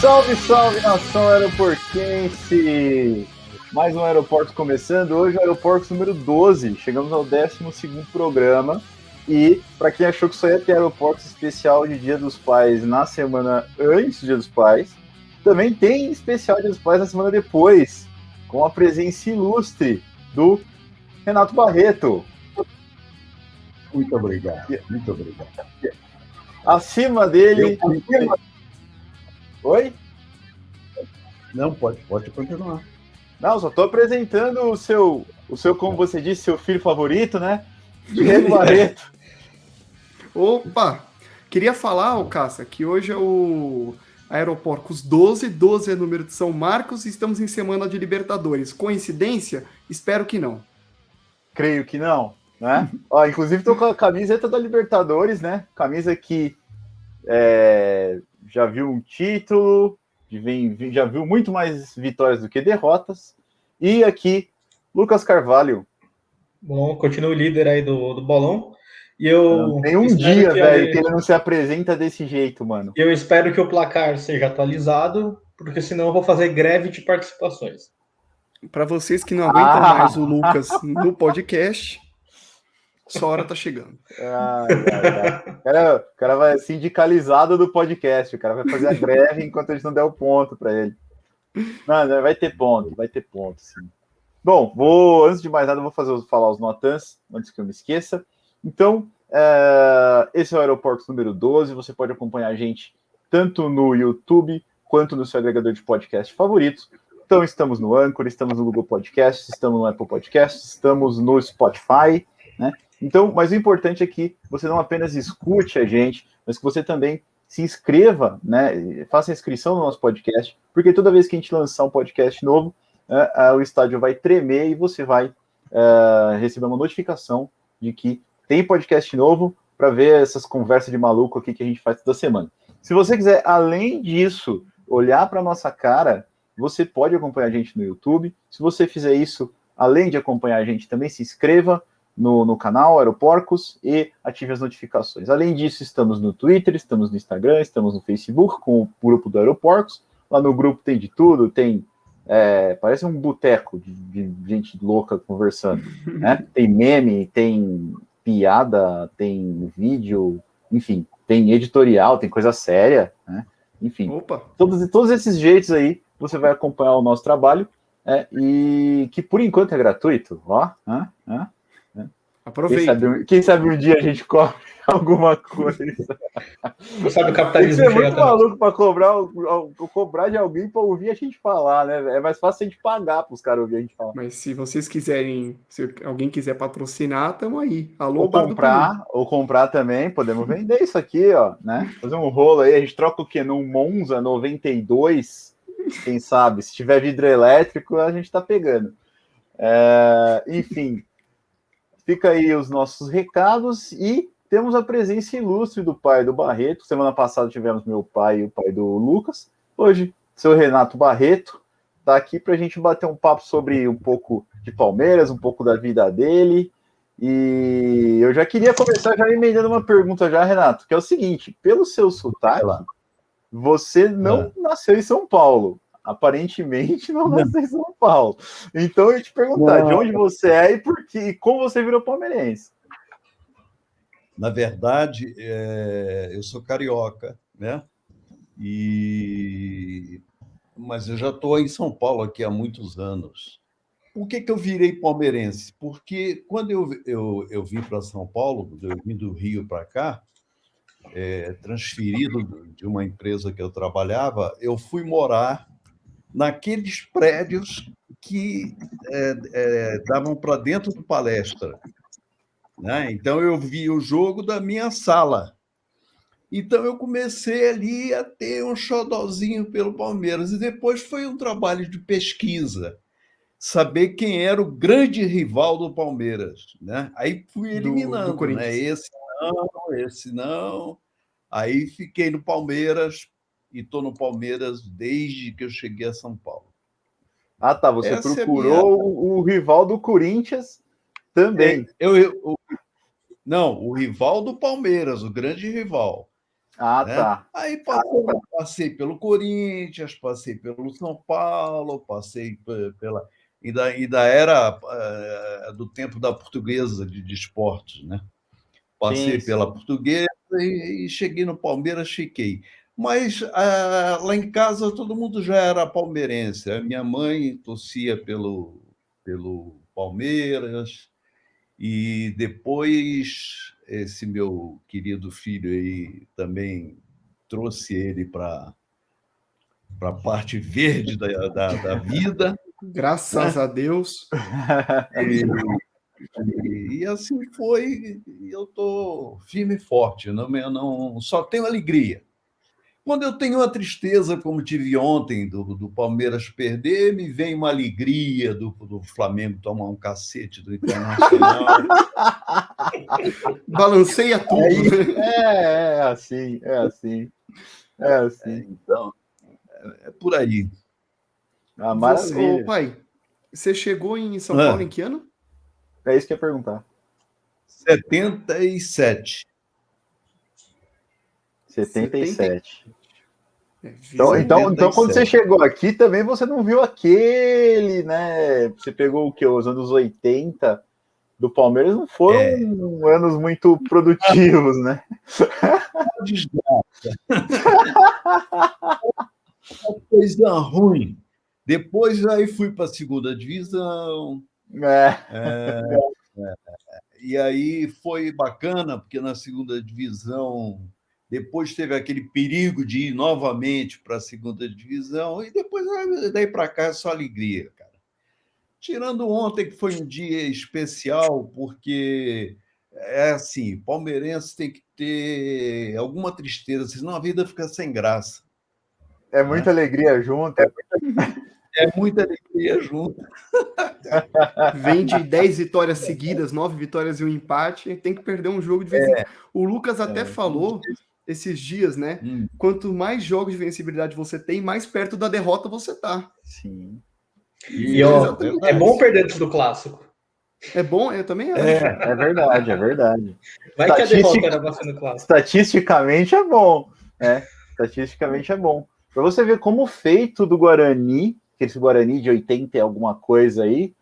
Salve, salve, nação aeroportense! Mais um Aeroportos começando. Hoje é o Aeroportos número 12. Chegamos ao 12º programa. E, para quem achou que só ia ter Aeroportos especial de Dia dos Pais na semana antes do Dia dos Pais, também tem especial Dia dos Pais na semana depois, com a presença ilustre do Renato Barreto. Muito obrigado, muito obrigado. Acima dele... Oi? Não, pode continuar. Não, só estou apresentando o seu, como você disse, seu filho favorito, né? Diego Barreto. Opa! Queria falar, Cássia, que hoje é o Aeroportos 12, 12 é número de São Marcos e estamos em semana de Libertadores. Coincidência? Espero que não. Creio que não, né? Ó, inclusive estou com a camiseta da Libertadores, né? Camisa que já viu um título, já viu muito mais vitórias do que derrotas. E aqui, Lucas Carvalho. Bom, continua o líder aí do bolão. E eu tem um dia, velho, que ele não se apresenta desse jeito, mano. Eu espero que o placar seja atualizado, porque senão eu vou fazer greve de participações. Para vocês que não aguentam mais o Lucas no podcast, sua hora tá chegando. O cara vai sindicalizado do podcast, o cara vai fazer a greve enquanto a gente não der o ponto para ele. Não, vai ter ponto, sim. Bom, antes de mais nada, vou falar os notans, antes que eu me esqueça. Então, esse é o Aeroportos número 12, você pode acompanhar a gente tanto no YouTube quanto no seu agregador de podcast favoritos. Então, estamos no Anchor, estamos no Google Podcasts, estamos no Apple Podcasts, estamos no Spotify, né? Então, mas o importante é que você não apenas escute a gente, mas que você também se inscreva, né? Faça a inscrição no nosso podcast, porque toda vez que a gente lançar um podcast novo, o estádio vai tremer e você vai receber uma notificação de que tem podcast novo para ver essas conversas de maluco aqui que a gente faz toda semana. Se você quiser, além disso, olhar para a nossa cara, você pode acompanhar a gente no YouTube. Se você fizer isso, além de acompanhar a gente, também se inscreva no canal Aeroporcos e ative as notificações. Além disso, estamos no Twitter, estamos no Instagram, estamos no Facebook com o grupo do Aeroporcos. Lá no grupo tem de tudo, tem... parece um boteco de gente louca conversando, né? Tem meme, tem piada, tem vídeo, enfim, tem editorial, tem coisa séria, né? Enfim, todos esses jeitos aí você vai acompanhar o nosso trabalho, e que por enquanto é gratuito, ó. Aproveita. Quem sabe um dia a gente cobre alguma coisa. Sabe o capitalismo é muito maluco para cobrar de alguém para ouvir a gente falar, né? É mais fácil a gente pagar para os caras ouvir a gente falar. Mas se vocês quiserem, se alguém quiser patrocinar, estamos aí. Alô, ou comprar também, podemos vender isso aqui, ó, né? Fazer um rolo aí, a gente troca o quê? Num Monza 92, quem sabe? Se tiver vidro elétrico, a gente tá pegando. Enfim, fica aí os nossos recados e temos a presença ilustre do pai do Barreto. Semana passada tivemos meu pai e o pai do Lucas. Hoje, seu Renato Barreto está aqui para a gente bater um papo sobre um pouco de Palmeiras, um pouco da vida dele. E eu já queria começar já emendando uma pergunta já, Renato, que é o seguinte: pelo seu sotaque, você não nasceu em São Paulo. Aparentemente não nasceu em São Paulo. Então eu ia te perguntar de onde você é e como você virou palmeirense. Na verdade, eu sou carioca, né? Mas eu já estou em São Paulo aqui há muitos anos. Por que eu virei palmeirense? Porque quando eu vim para São Paulo, eu vim do Rio para cá, transferido de uma empresa que eu trabalhava, eu fui morar naqueles prédios que davam para dentro do Palestra. Né? Então, eu vi o jogo da minha sala. Então, eu comecei ali a ter um xodózinho pelo Palmeiras. E depois foi um trabalho de pesquisa, saber quem era o grande rival do Palmeiras. Né? Aí fui eliminando. Do né? Esse não. Aí fiquei no Palmeiras e estou no Palmeiras desde que eu cheguei a São Paulo. Ah, tá. Você procurou o rival do Corinthians também. Não, o rival do Palmeiras, o grande rival. Ah, né? tá. Aí passei pelo Corinthians, passei pelo São Paulo, passei pela... Ainda era do tempo da Portuguesa de esportes, né? Passei Sim, pela Portuguesa e cheguei no Palmeiras, fiquei. Mas lá em casa todo mundo já era palmeirense. A minha mãe torcia pelo Palmeiras, e depois esse meu querido filho aí também trouxe ele para a parte verde da vida, Graças né? a Deus. E assim foi, e eu estou firme e forte, não, só tenho alegria. Quando eu tenho uma tristeza, como tive ontem, do Palmeiras perder, me vem uma alegria do Flamengo tomar um cacete do Internacional. Balanceia tudo, né? é assim, é assim, é assim. Então, é por aí. Ah, Ô, maravilha. pai, você chegou em São Paulo em que ano? É isso que eu ia perguntar. 77. 77. Vida Então, quando você 77. chegou aqui, também você não viu aquele, né? Você pegou o quê? Os anos 80 do Palmeiras não foram anos muito produtivos, né? Coisa ruim. Depois aí fui para a segunda divisão. E aí foi bacana, porque na segunda divisão, depois teve aquele perigo de ir novamente para a segunda divisão, e depois daí para cá é só alegria, cara. Tirando ontem, que foi um dia especial, porque é assim, palmeirense tem que ter alguma tristeza, senão a vida fica sem graça. É muita alegria junto. É muita alegria junto. Vem de 10 vitórias seguidas, 9 vitórias e um empate, tem que perder um jogo de vez em quando. O Lucas até falou esses dias, né? Quanto mais jogos de vencibilidade você tem, mais perto da derrota você tá. Sim. E ó, é bom perder antes do clássico. É bom, eu também acho. É verdade, é verdade. Vai que a derrota era bastante clássico. Estatisticamente é bom, né? Estatisticamente é bom. Para você ver como o feito do Guarani, esse Guarani de 80 e alguma coisa aí,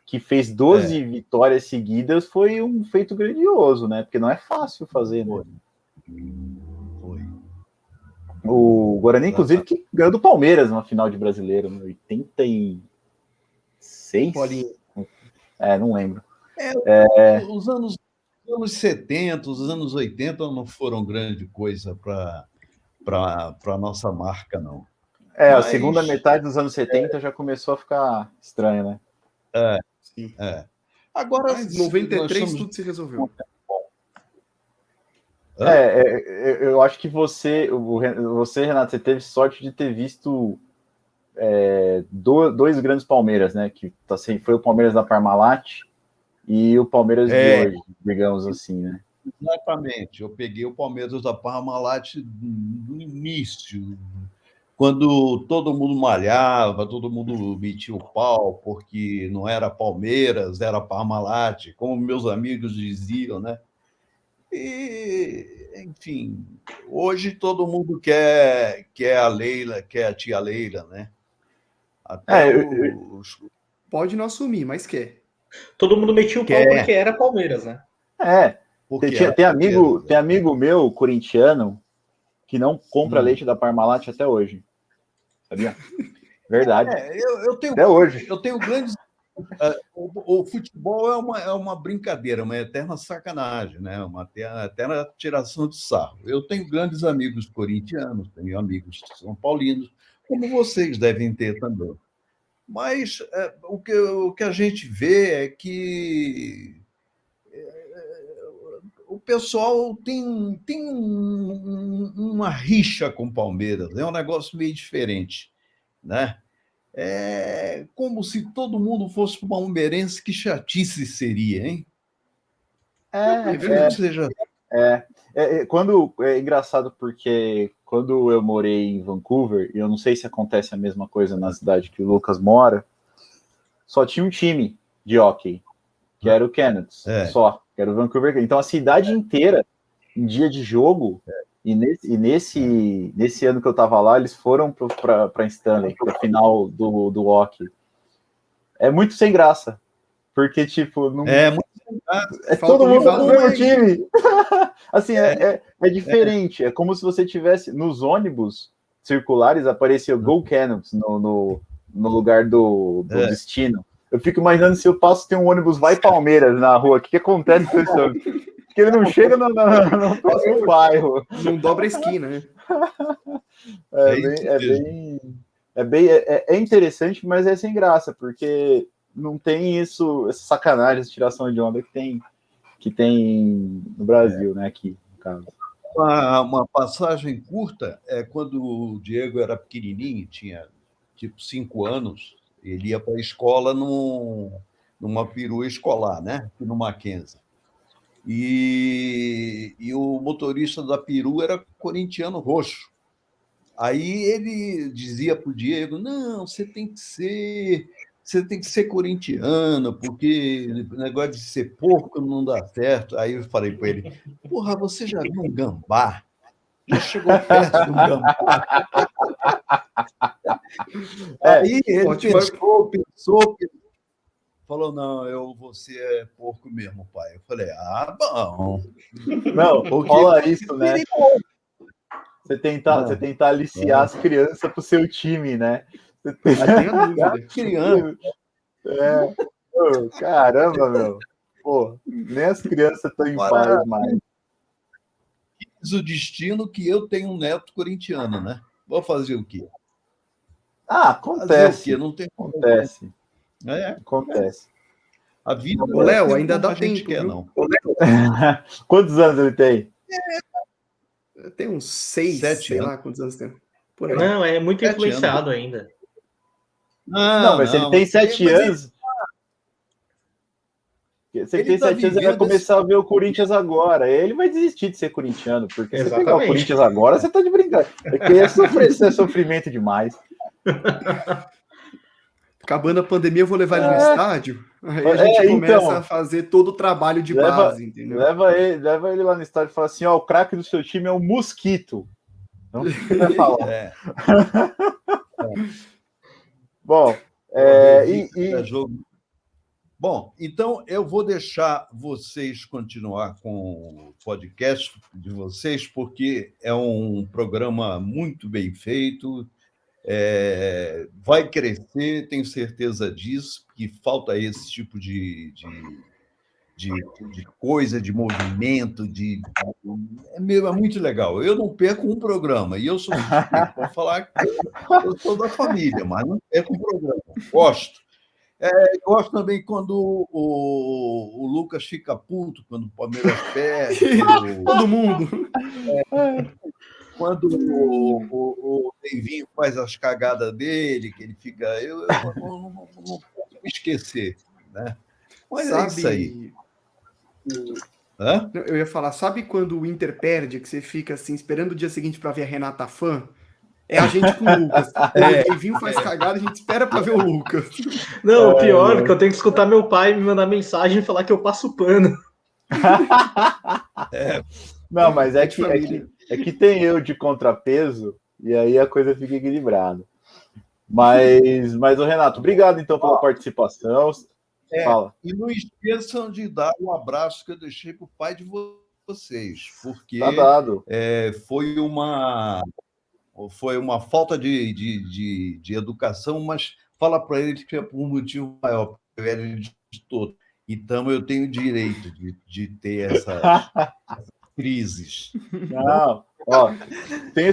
que fez 12 vitórias seguidas, foi um feito grandioso, né? Porque não é fácil fazer, né? Foi. O Guarani, inclusive, que ganhou do Palmeiras na final de Brasileiro, em 86? Paulinho. Não lembro. Os anos 70, os anos 80 não foram grande coisa para a nossa marca, não. A segunda metade dos anos 70 já começou a ficar estranho, né? Sim. Agora, Mas 93 tudo se resolveu. Eu acho que você, Renato, você teve sorte de ter visto dois grandes Palmeiras, né? Que foi o Palmeiras da Parmalat e o Palmeiras de hoje, digamos assim, né? Exatamente. Eu peguei o Palmeiras da Parmalat no início, quando todo mundo malhava, todo mundo metia o pau, porque não era Palmeiras, era Parmalat, como meus amigos diziam, né? E, enfim, hoje todo mundo quer a Leila, quer a tia Leila, né? Até Pode não assumir, mas quer. Todo mundo metia o pau porque era Palmeiras, né? Tem amigo meu, corintiano, que não compra leite da Parmalat até hoje. Sabia? Verdade. Até hoje. Eu tenho grandes... O futebol é uma brincadeira, uma eterna sacanagem, né? Uma eterna tiração de sarro. Eu tenho grandes amigos corintianos, tenho amigos são paulinos, como vocês devem ter também. Mas o que a gente vê é que o pessoal tem uma rixa com o Palmeiras, é um negócio meio diferente, né? É como se todo mundo fosse palmeirense, que chatice seria, hein? É engraçado porque quando eu morei em Vancouver, e eu não sei se acontece a mesma coisa na cidade que o Lucas mora, só tinha um time de hockey, que era o Canucks, só, que era o Vancouver. Então a cidade inteira, em dia de jogo, nesse ano que eu tava lá, eles foram para Stanley, pro final do hockey. É muito sem graça, porque, tipo, não... muito é todo mundo do mesmo time. Assim, é diferente. É como se você tivesse nos ônibus circulares, aparecia o Go Cannons no lugar do destino. Eu fico imaginando se eu passo, tem um ônibus vai Palmeiras na rua, o que acontece com isso? Porque ele não chega no próximo bairro. Não dobra a esquina, né? É interessante, mas é sem graça, porque não tem isso, essa sacanagem, essa tiração de onda que tem no Brasil, né? Aqui, no caso. Uma passagem curta é quando o Diego era pequenininho, tinha tipo 5 anos, ele ia para a escola numa perua escolar, né? Aqui no Mackenzie. E o motorista da perua era corintiano roxo. Aí ele dizia para o Diego, não, você tem que ser corintiano, porque o negócio de ser porco não dá certo. Aí eu falei para ele, porra, você já viu um gambá? Já chegou perto de um gambá? Aí ele pensou, falou, não, você é porco mesmo, pai. Eu falei, bom. Não, rola isso, né? Você tentar aliciar as crianças para o seu time, né? Criança. Caramba, meu. Pô, nem as crianças estão em paz mais. Quis o destino que eu tenho um neto corintiano, né? Vou fazer o quê? Acontece. Fazer o quê? Não tem... Acontece. A vida. Ô, Léo, ainda dá tempo, quer, viu? não. Quantos anos ele tem? Tem uns 6, 7 sei anos. lá quantos anos tem. Por aí. Não, é muito influenciado ainda. Não, mas ele tem 7 anos. Se ele tem 7 anos, ele vai começar a ver o Corinthians agora. Ele vai desistir de ser corintiano, porque se você pegar o Corinthians agora, você tá de brincadeira. Porque isso é sofrimento demais. Acabando a pandemia, eu vou levar ele no estádio. Aí a gente começa a fazer todo o trabalho de base, entendeu? Leva ele lá no estádio e fala assim: ó, o craque do seu time é o Mosquito. Não vai falar. Bom, Bom, então eu vou deixar vocês continuar com o podcast de vocês, porque é um programa muito bem feito, vai crescer, tenho certeza disso, que falta esse tipo de coisa, de movimento, é muito legal. Eu não perco um programa, e eu sou suspeito para falar que eu sou da família, mas não perco um programa, gosto. Gosto também quando o Lucas fica puto, quando o Palmeiras perde. Todo mundo. Quando o Leivinho faz as cagadas dele, que ele fica... Eu não posso me esquecer, né? Mas é isso aí. Eu ia falar, sabe quando o Inter perde, que você fica assim, esperando o dia seguinte para ver a Renata Fã? É a gente com o Lucas. O Leivinho faz cagada, a gente espera para ver o Lucas. Não, o pior é que eu tenho que escutar meu pai me mandar mensagem e falar que eu passo pano. Não, mas é que tem eu de contrapeso, e aí a coisa fica equilibrada. Mas o Renato, obrigado então pela participação. Fala. E não esqueçam de dar um abraço que eu deixei para o pai de vocês, porque tá dado. Foi uma falta de educação, mas fala para ele que é por um motivo maior, porque eu era de todo. Então, eu tenho direito de ter essas crises. Não, tenho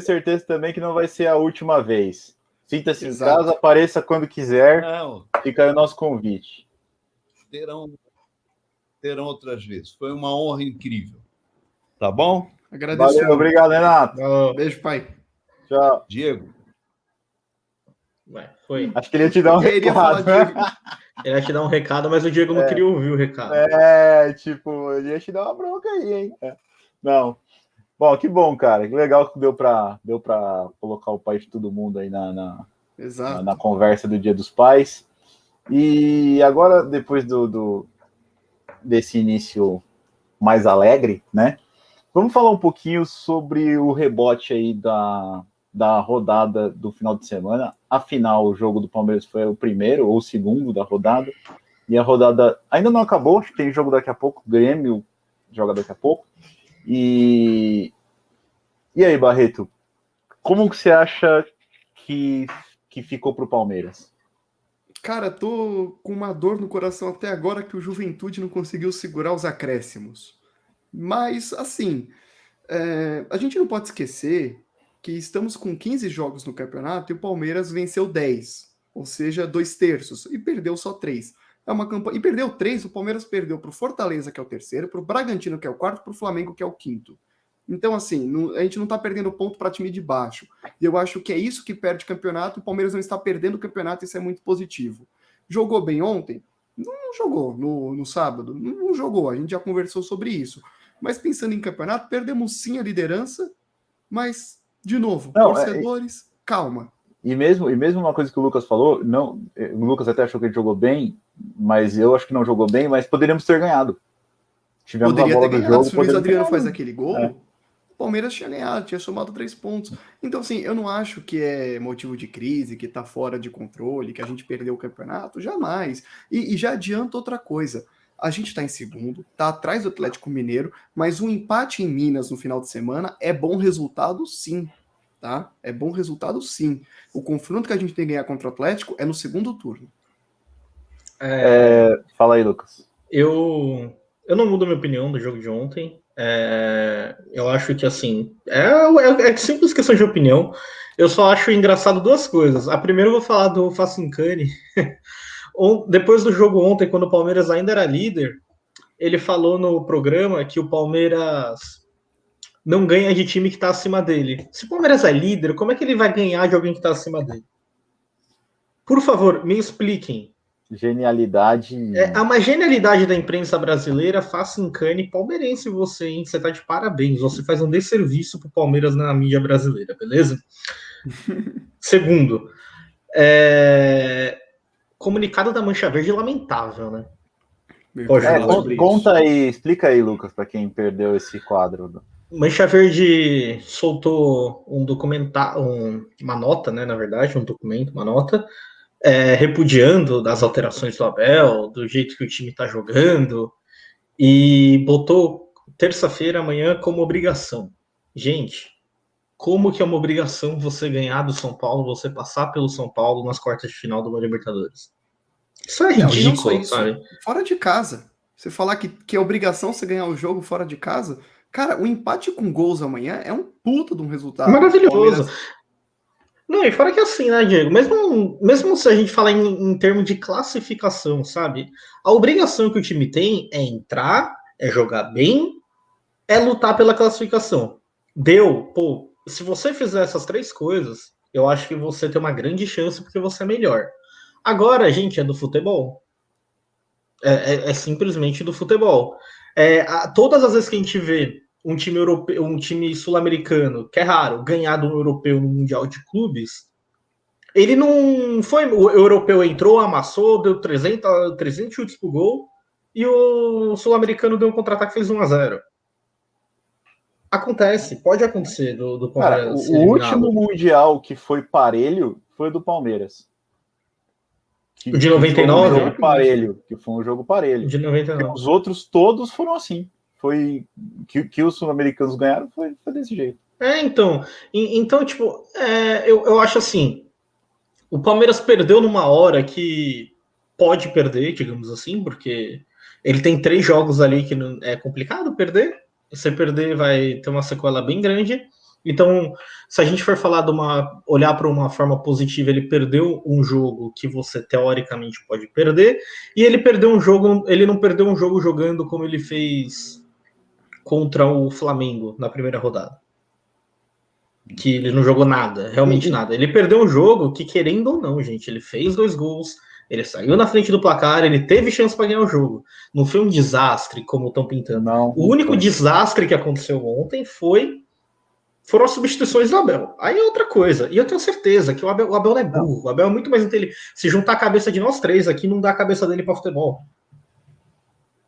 certeza também que não vai ser a última vez. Sinta-se em casa, apareça quando quiser. Fica aí o nosso convite. Terão outras vezes. Foi uma honra incrível. Tá bom? Agradeço. Valeu, obrigado, Renato. Beijo, pai. Tchau. Diego. Foi. Acho que ele ia te dar um recado. Ele ia te dar um recado, mas o Diego não queria ouvir o recado. Ele ia te dar uma bronca aí, hein? Não. Bom, que bom, cara. Que legal que deu pra colocar o pai de todo mundo aí na conversa do Dia dos Pais. E agora, depois desse início mais alegre, né? Vamos falar um pouquinho sobre o rebote aí da rodada do final de semana. Afinal, o jogo do Palmeiras foi o primeiro ou o segundo da rodada. E a rodada ainda não acabou, acho que tem jogo daqui a pouco. O Grêmio joga daqui a pouco. E aí, Barreto, como que você acha que ficou pro Palmeiras? Cara, tô com uma dor no coração até agora que o Juventude não conseguiu segurar os acréscimos. Mas, assim, a gente não pode esquecer que estamos com 15 jogos no campeonato e o Palmeiras venceu 10, ou seja, 2/3, e perdeu só 3. É uma campanha. E perdeu 3, o Palmeiras perdeu para o Fortaleza, que é o terceiro, para o Bragantino, que é o quarto, para o Flamengo, que é o quinto. Então, assim, a gente não está perdendo ponto para time de baixo. E eu acho que é isso que perde campeonato. O Palmeiras não está perdendo o campeonato, isso é muito positivo. Jogou bem ontem? Não jogou no sábado. Não jogou, a gente já conversou sobre isso. Mas pensando em campeonato, perdemos sim a liderança, mas, de novo, torcedores, calma. E mesmo uma coisa que o Lucas falou, não, o Lucas até achou que ele jogou bem, mas eu acho que não jogou bem, mas poderíamos ter ganhado. Tivemos Poderia a bola ter do ganhado. jogo. Se o Luiz Adriano faz aquele gol, o Palmeiras tinha ganhado, tinha somado 3 pontos. Então, assim, eu não acho que é motivo de crise, que tá fora de controle, que a gente perdeu o campeonato, jamais. E já adianta outra coisa. A gente tá em segundo, tá atrás do Atlético Mineiro, mas um empate em Minas no final de semana é bom resultado, sim. Tá? É bom resultado, sim. O confronto que a gente tem que ganhar contra o Atlético é no segundo turno. Fala aí, Lucas. Eu não mudo a minha opinião do jogo de ontem. Eu acho que, assim, é simples questão de opinião. Eu só acho engraçado duas coisas. A primeira eu vou falar do Facincani. Depois do jogo ontem, quando o Palmeiras ainda era líder, ele falou no programa que o Palmeiras não ganha de time que está acima dele. Se o Palmeiras é líder, como é que ele vai ganhar de alguém que está acima dele? Por favor, me expliquem. Genialidade. É uma genialidade da imprensa brasileira, faça encane palmeirense você, hein? Você tá de parabéns. Você faz um desserviço pro Palmeiras na mídia brasileira, beleza? Segundo, comunicado da Mancha Verde lamentável, né? Conta aí, explica aí, Lucas, para quem perdeu esse quadro. Mancha Verde soltou um documentário, uma nota, né? Na verdade, um documento, uma nota, repudiando das alterações do Abel, do jeito que o time está jogando, e botou terça-feira amanhã como obrigação. Gente, como que é uma obrigação você ganhar do São Paulo, você passar pelo São Paulo nas quartas de final do Libertadores? Isso é ridículo, não, sabe? Fora de casa. Você falar que é obrigação você ganhar o jogo fora de casa, cara, o empate com gols amanhã é um puta de um resultado. Maravilhoso. Não, e fora que assim, né, Diego? Mesmo se a gente falar em termos de classificação, sabe? A obrigação que o time tem é entrar, é jogar bem, é lutar pela classificação. Se você fizer essas 3 coisas, eu acho que você tem uma grande chance porque você é melhor. Agora, gente, é do futebol. É simplesmente do futebol. Todas as vezes que a gente vê um time europeu, um time sul-americano, que é raro, ganhar do europeu no Mundial de Clubes, ele não foi. O europeu entrou, amassou, deu 300 chutes pro gol, e o sul-americano deu um contra-ataque e fez 1-0. Acontece, pode acontecer do Palmeiras. Cara, o último Mundial que foi parelho foi do Palmeiras. De 99? Que foi um jogo parelho. De 99. Os outros todos foram assim. Foi que os sul-americanos ganharam foi desse jeito. Então tipo, eu acho assim, o Palmeiras perdeu numa hora que pode perder, digamos assim, porque ele tem 3 jogos ali que não, é complicado perder. Se perder, vai ter uma sequela bem grande. Então, se a gente for falar olhar para uma forma positiva, ele perdeu um jogo que você teoricamente pode perder, e ele não perdeu um jogo jogando como ele fez contra o Flamengo na primeira rodada. Que ele não jogou nada, realmente nada. Ele perdeu um jogo que, querendo ou não, gente, ele fez 2 gols, ele saiu na frente do placar, ele teve chance para ganhar o jogo. Não foi um desastre, como estão pintando. O único desastre que aconteceu ontem foram as substituições do Abel. Aí é outra coisa. E eu tenho certeza que o Abel não é burro. O Abel é muito mais inteligente. Se juntar a cabeça de nós 3 aqui, não dá a cabeça dele para futebol.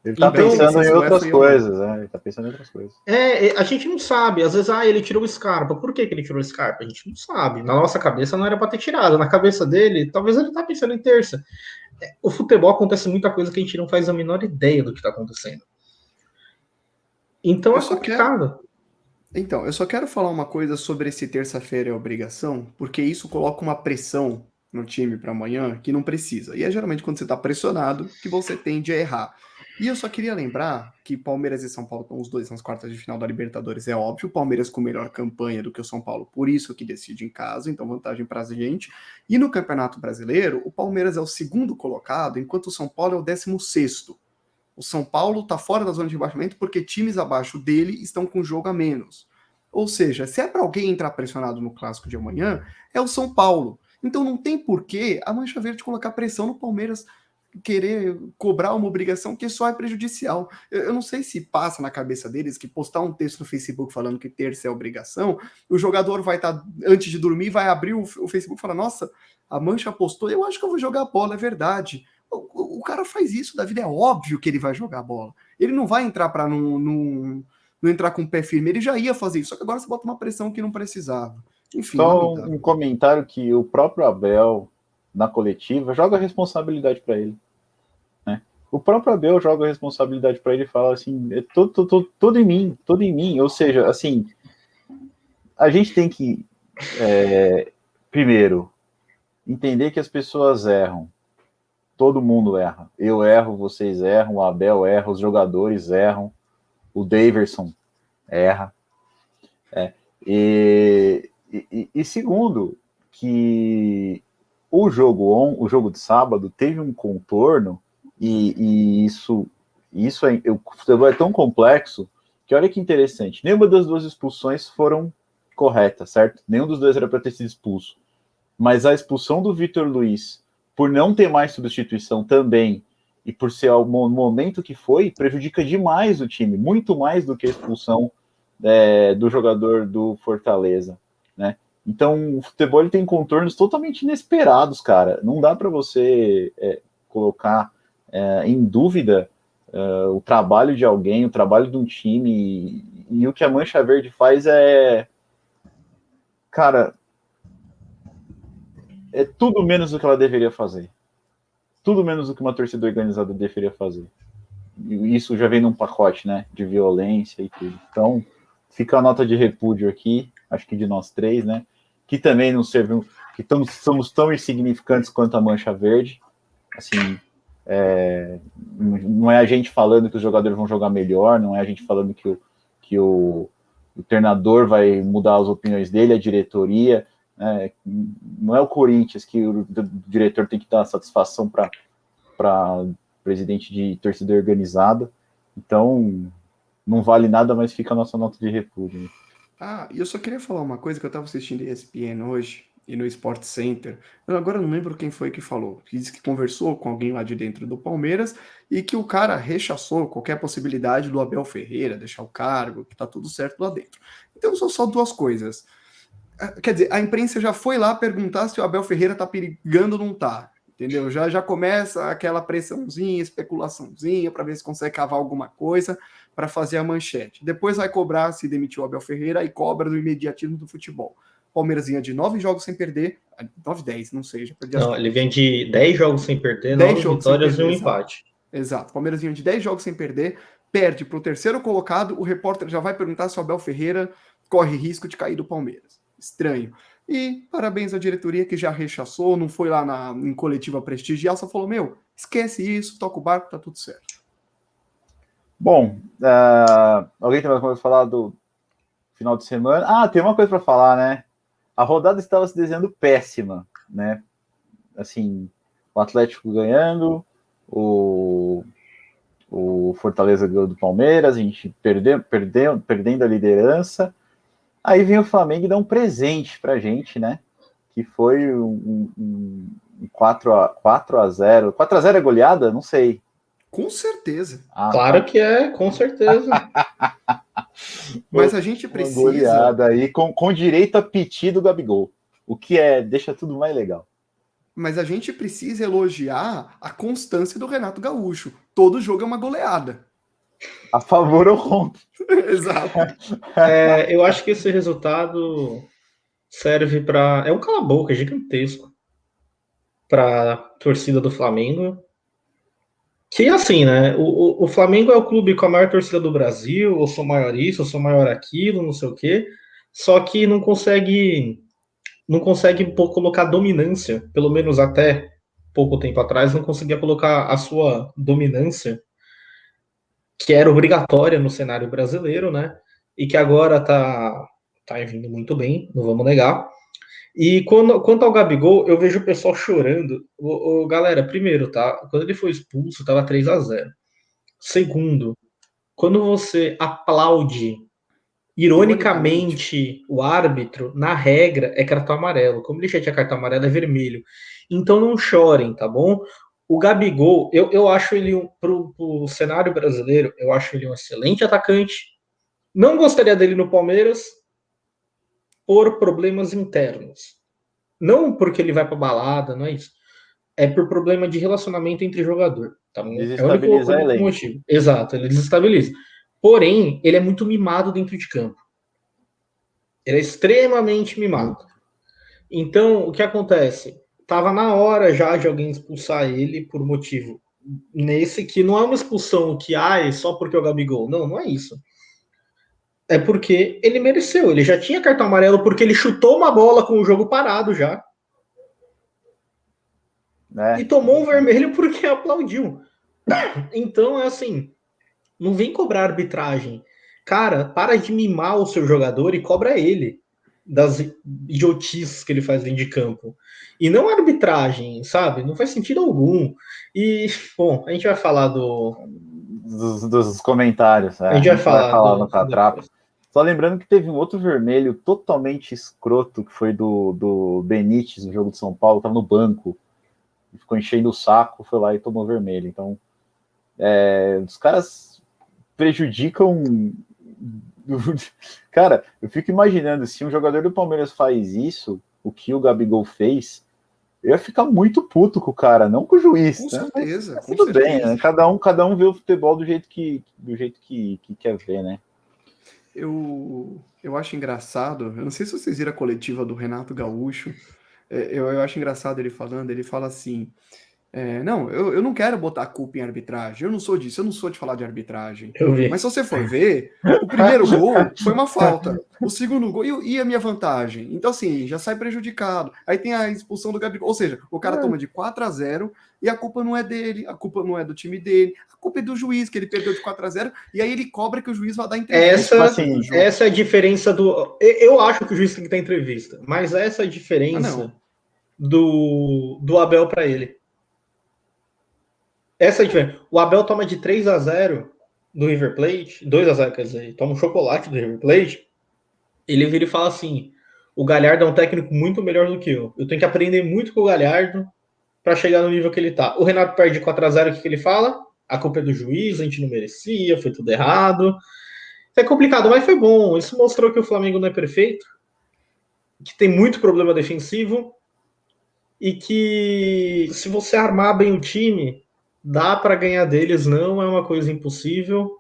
Ele tá Então, pensando em outras foi coisas, né? Ele tá pensando em outras coisas. a gente não sabe. Às vezes, ele tirou o Scarpa. Por que ele tirou o Scarpa? A gente não sabe. Na nossa cabeça não era pra ter tirado. Na cabeça dele, talvez ele tá pensando em terça. O futebol acontece muita coisa que a gente não faz a menor ideia do que tá acontecendo. Então Eu é só quero. complicado. Então, eu só quero falar uma coisa sobre esse terça-feira é obrigação, porque isso coloca uma pressão no time para amanhã que não precisa. E é geralmente quando você está pressionado que você tende a errar. E eu só queria lembrar que Palmeiras e São Paulo estão os dois nas quartas de final da Libertadores. É óbvio, o Palmeiras com melhor campanha do que o São Paulo, por isso que decide em casa, então vantagem para a gente. E no Campeonato Brasileiro, o Palmeiras é o segundo colocado, enquanto o São Paulo é o 16º. O São Paulo está fora da zona de rebaixamento porque times abaixo dele estão com jogo a menos. Ou seja, se é para alguém entrar pressionado no clássico de amanhã, é o São Paulo. Então não tem porquê a Mancha Verde colocar pressão no Palmeiras, querer cobrar uma obrigação que só é prejudicial. Eu não sei se passa na cabeça deles que postar um texto no Facebook falando que terça é obrigação, o jogador vai estar, antes de dormir, vai abrir o Facebook e falar, nossa, a Mancha postou, eu acho que eu vou jogar a bola, é verdade. O cara faz isso da vida, é óbvio que ele vai jogar a bola. Ele não vai entrar para não entrar com o pé firme, ele já ia fazer isso, só que agora você bota uma pressão que não precisava. Enfim, Só um comentário que o próprio Abel, na coletiva, joga a responsabilidade para ele. Né? O próprio Abel joga a responsabilidade para ele e fala assim, é tudo em mim. Ou seja, assim, a gente tem que, primeiro, entender que as pessoas erram. Todo mundo erra. Eu erro, vocês erram, o Abel erra, os jogadores erram, o Daverson erra. E segundo, que o jogo de sábado teve um contorno e isso o futebol é tão complexo que olha que interessante, nenhuma das duas expulsões foram corretas, certo? Nenhum dos dois era para ter sido expulso. Mas a expulsão do Vitor Luiz, por não ter mais substituição também, e por ser o momento que foi, prejudica demais o time, muito mais do que a expulsão do jogador do Fortaleza, né? Então, o futebol ele tem contornos totalmente inesperados, cara. Não dá para você colocar em dúvida o trabalho de alguém, o trabalho de um time, e o que a Mancha Verde faz cara, é tudo menos do que ela deveria fazer. Tudo menos do que uma torcida organizada deveria fazer. E isso já vem num pacote, né, de violência e tudo. Então, fica a nota de repúdio aqui, acho que de nós três, né, que também não serviu, que somos tão insignificantes quanto a Mancha Verde. Assim, não é a gente falando que os jogadores vão jogar melhor, não é a gente falando que o treinador vai mudar as opiniões dele, a diretoria. Não é o Corinthians que o diretor tem que dar satisfação para presidente de torcida organizada, então não vale nada, mas fica a nossa nota de repúdio. E eu só queria falar uma coisa que eu estava assistindo ESPN hoje e no Sport Center. Eu agora não lembro quem foi que falou, que disse que conversou com alguém lá de dentro do Palmeiras e que o cara rechaçou qualquer possibilidade do Abel Ferreira deixar o cargo, que tá tudo certo lá dentro. Então são só duas coisas. Quer dizer, a imprensa já foi lá perguntar se o Abel Ferreira tá perigando ou não tá, entendeu? Já começa aquela pressãozinha, especulaçãozinha, para ver se consegue cavar alguma coisa para fazer a manchete. Depois vai cobrar se demitiu o Abel Ferreira e cobra do imediatismo do futebol. Palmeiras vinha de 9 jogos sem perder, 9, 10, não sei, já perdi as Não, ele vem de 10 jogos sem perder, 9 vitórias e um empate. Exato, Palmeiras vinha de 10 jogos sem perder, perde para o terceiro colocado, o repórter já vai perguntar se o Abel Ferreira corre risco de cair do Palmeiras. Estranho. E parabéns à diretoria que já rechaçou, não foi lá em coletiva prestigial, só falou, esquece isso, toca o barco, tá tudo certo. Bom, alguém tem mais coisa para falar do final de semana? Tem uma coisa para falar, né? A rodada estava se desenhando péssima, né? Assim, o Atlético ganhando, o Fortaleza ganhou do Palmeiras, a gente perdendo a liderança. Aí vem o Flamengo e dá um presente pra gente, né? Que foi um 4-0. 4-0 é goleada? Não sei. Com certeza. Claro que é, com certeza. Mas a gente precisa... Uma goleada aí com direito a piti do Gabigol. O que deixa tudo mais legal. Mas a gente precisa elogiar a constância do Renato Gaúcho. Todo jogo é uma goleada. A favor ou contra. Exato. Eu acho que esse resultado serve para. É um cala-boca gigantesco para a torcida do Flamengo. Que assim, né? O Flamengo é o clube com a maior torcida do Brasil. Eu sou maior isso, eu sou maior aquilo, não sei o quê. Só que não consegue colocar dominância, pelo menos até pouco tempo atrás, não conseguia colocar a sua dominância, que era obrigatória no cenário brasileiro, né? E que agora tá vindo muito bem, não vamos negar. E quanto ao Gabigol, eu vejo o pessoal chorando. Galera, primeiro, tá? Quando ele foi expulso, tava 3-0. Segundo, quando você aplaude ironicamente o árbitro, na regra, é cartão amarelo. Como ele já tinha cartão amarelo, é vermelho. Então não chorem, tá bom? O Gabigol, eu acho ele, pro cenário brasileiro, eu acho ele um excelente atacante. Não gostaria dele no Palmeiras por problemas internos. Não porque ele vai pra balada, não é isso. É por problema de relacionamento entre jogador. Tá bom? É o Desestabilizar único elenco. motivo. Exato, ele desestabiliza. Porém, ele é muito mimado dentro de campo. Ele é extremamente mimado. Então, o que acontece? Tava na hora já de alguém expulsar ele por motivo nesse que não é uma expulsão que é só porque é o Gabigol. Não, não é isso. É porque ele mereceu. Ele já tinha cartão amarelo porque ele chutou uma bola com o jogo parado já. E tomou um vermelho porque aplaudiu. Então, é assim, não vem cobrar arbitragem. Cara, para de mimar o seu jogador e cobra ele das idiotices que ele faz dentro de campo. E não arbitragem, sabe? Não faz sentido algum. E, bom, a gente vai falar dos comentários. A gente vai falar no Catrapo. Só lembrando que teve um outro vermelho totalmente escroto, que foi do Benítez no jogo de São Paulo, tava no banco, ficou enchendo o saco, foi lá e tomou vermelho. Então, os caras prejudicam. Cara, eu fico imaginando, se um jogador do Palmeiras faz isso, o que o Gabigol fez, eu ia ficar muito puto com o cara, não com o juiz. Com certeza. Mas tudo bem, né? Cada um vê o futebol do jeito que quer ver, né? Eu acho engraçado, eu não sei se vocês viram a coletiva do Renato Gaúcho, eu acho engraçado ele falando, ele fala assim, não, eu não quero botar a culpa em arbitragem, eu não sou disso, eu não sou de falar de arbitragem. Mas se você for ver, o primeiro gol foi uma falta, o segundo gol, e a minha vantagem? Então assim, já sai prejudicado. Aí tem a expulsão do Gabigol, ou seja, o cara toma de 4-0 e a culpa não é dele, a culpa não é do time dele, a culpa é do juiz, que ele perdeu de 4-0, e aí ele cobra que o juiz vai dar entrevista. Essa é a diferença do... Eu acho que o juiz tem que dar entrevista, mas essa é a diferença do Abel para ele. Essa é a diferença. O Abel toma de 3-0 do River Plate, 2-0, quer dizer, toma um chocolate do River Plate, ele vira e fala assim, o Galhardo é um técnico muito melhor do que eu tenho que aprender muito com o Galhardo para chegar no nível que ele tá. O Renato perde 4-0, o que ele fala? A culpa é do juiz, a gente não merecia, foi tudo errado. É complicado, mas foi bom. Isso mostrou que o Flamengo não é perfeito, que tem muito problema defensivo e que se você armar bem o time, dá para ganhar deles, não é uma coisa impossível.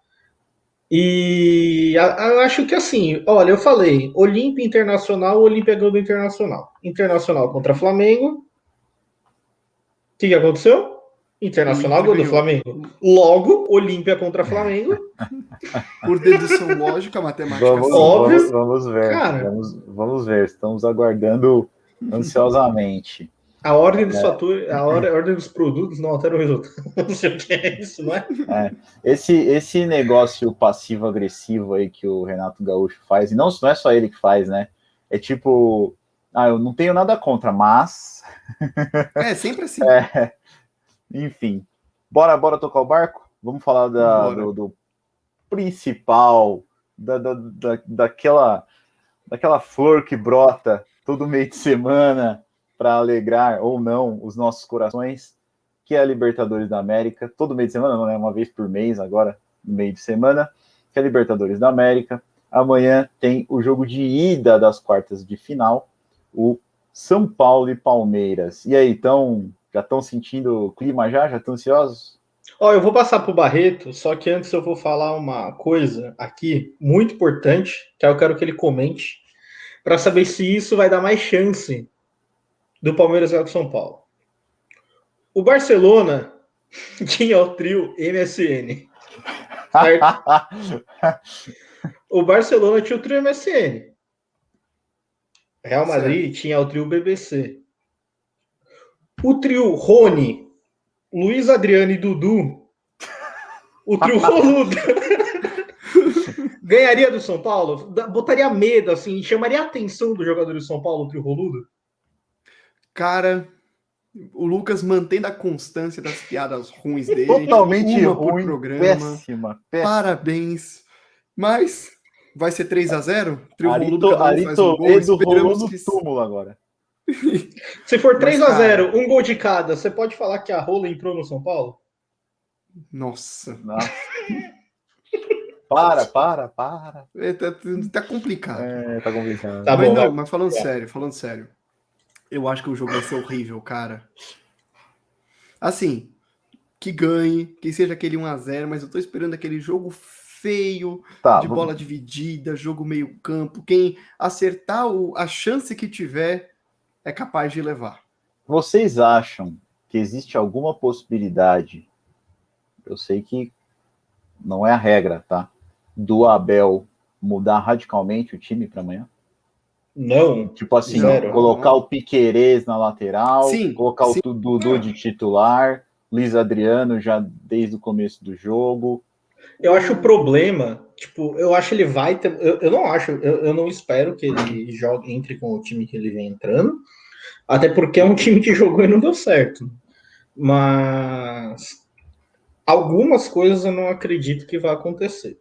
E eu acho que assim, olha, eu falei, Olímpia Internacional, Olímpia ganhou do Internacional. Internacional contra Flamengo. O que aconteceu? Internacional ganhou do Flamengo. Logo, Olímpia contra Flamengo. Por dedução lógica, matemática. Óbvio. Vamos ver. Cara, vamos ver. Estamos aguardando ansiosamente. A ordem dos fatores, a ordem dos produtos não altera o resultado. Não sei o que é isso, não é? Esse negócio passivo-agressivo aí que o Renato Gaúcho faz, e não é só ele que faz, né? É tipo, eu não tenho nada contra, mas... Sempre assim. Enfim. Bora tocar o barco? Vamos falar do principal, daquela flor que brota todo meio de semana para alegrar ou não os nossos corações, que é a Libertadores da América, todo meio de semana, não é uma vez por mês agora, no meio de semana, que é a Libertadores da América. Amanhã tem o jogo de ida das quartas de final, o São Paulo e Palmeiras. E aí, então, já estão sentindo o clima já? Já estão ansiosos? Ó, eu vou passar pro Barreto, só que antes eu vou falar uma coisa aqui muito importante, que eu quero que ele comente, para saber se isso vai dar mais chance do Palmeiras ganhar com São Paulo. O Barcelona tinha o trio MSN, certo? O Barcelona tinha o trio MSN. Real Madrid tinha o trio BBC. O trio Rony, Luiz Adriano e Dudu, o trio Roludo, ganharia do São Paulo? Botaria medo, assim, chamaria a atenção dos jogadores do São Paulo, o trio Roludo? Cara, o Lucas mantendo a constância das piadas ruins dele. Totalmente uma ruim, por programa. péssima. Parabéns. Mas vai ser 3-0? Trio Ari Roludo, cada um faz um gol. Toledo rolou Esperamos no que... túmulo agora. Se for 3-0, cara, um gol de cada, você pode falar que a rola entrou no São Paulo? Nossa. Para. Tá complicado. Tá complicado. Tá Mas bom, não, vai. mas falando sério. Eu acho que o jogo vai ser horrível, cara. Assim, que ganhe, que seja aquele 1-0, mas eu tô esperando aquele jogo feio, de bola dividida, jogo meio campo. Quem acertar a chance que tiver é capaz de levar. Vocês acham que existe alguma possibilidade, eu sei que não é a regra, tá? Do Abel mudar radicalmente o time para amanhã? Não. Tipo assim, Zero. colocar o Piquerez na lateral, colocar o Dudu de titular, Luiz Adriano já desde o começo do jogo. Eu acho o problema, tipo, eu acho que ele vai ter. Eu não acho, eu não espero que ele entre com o time que ele vem entrando. Até porque é um time que jogou e não deu certo. Mas algumas coisas eu não acredito que vai acontecer.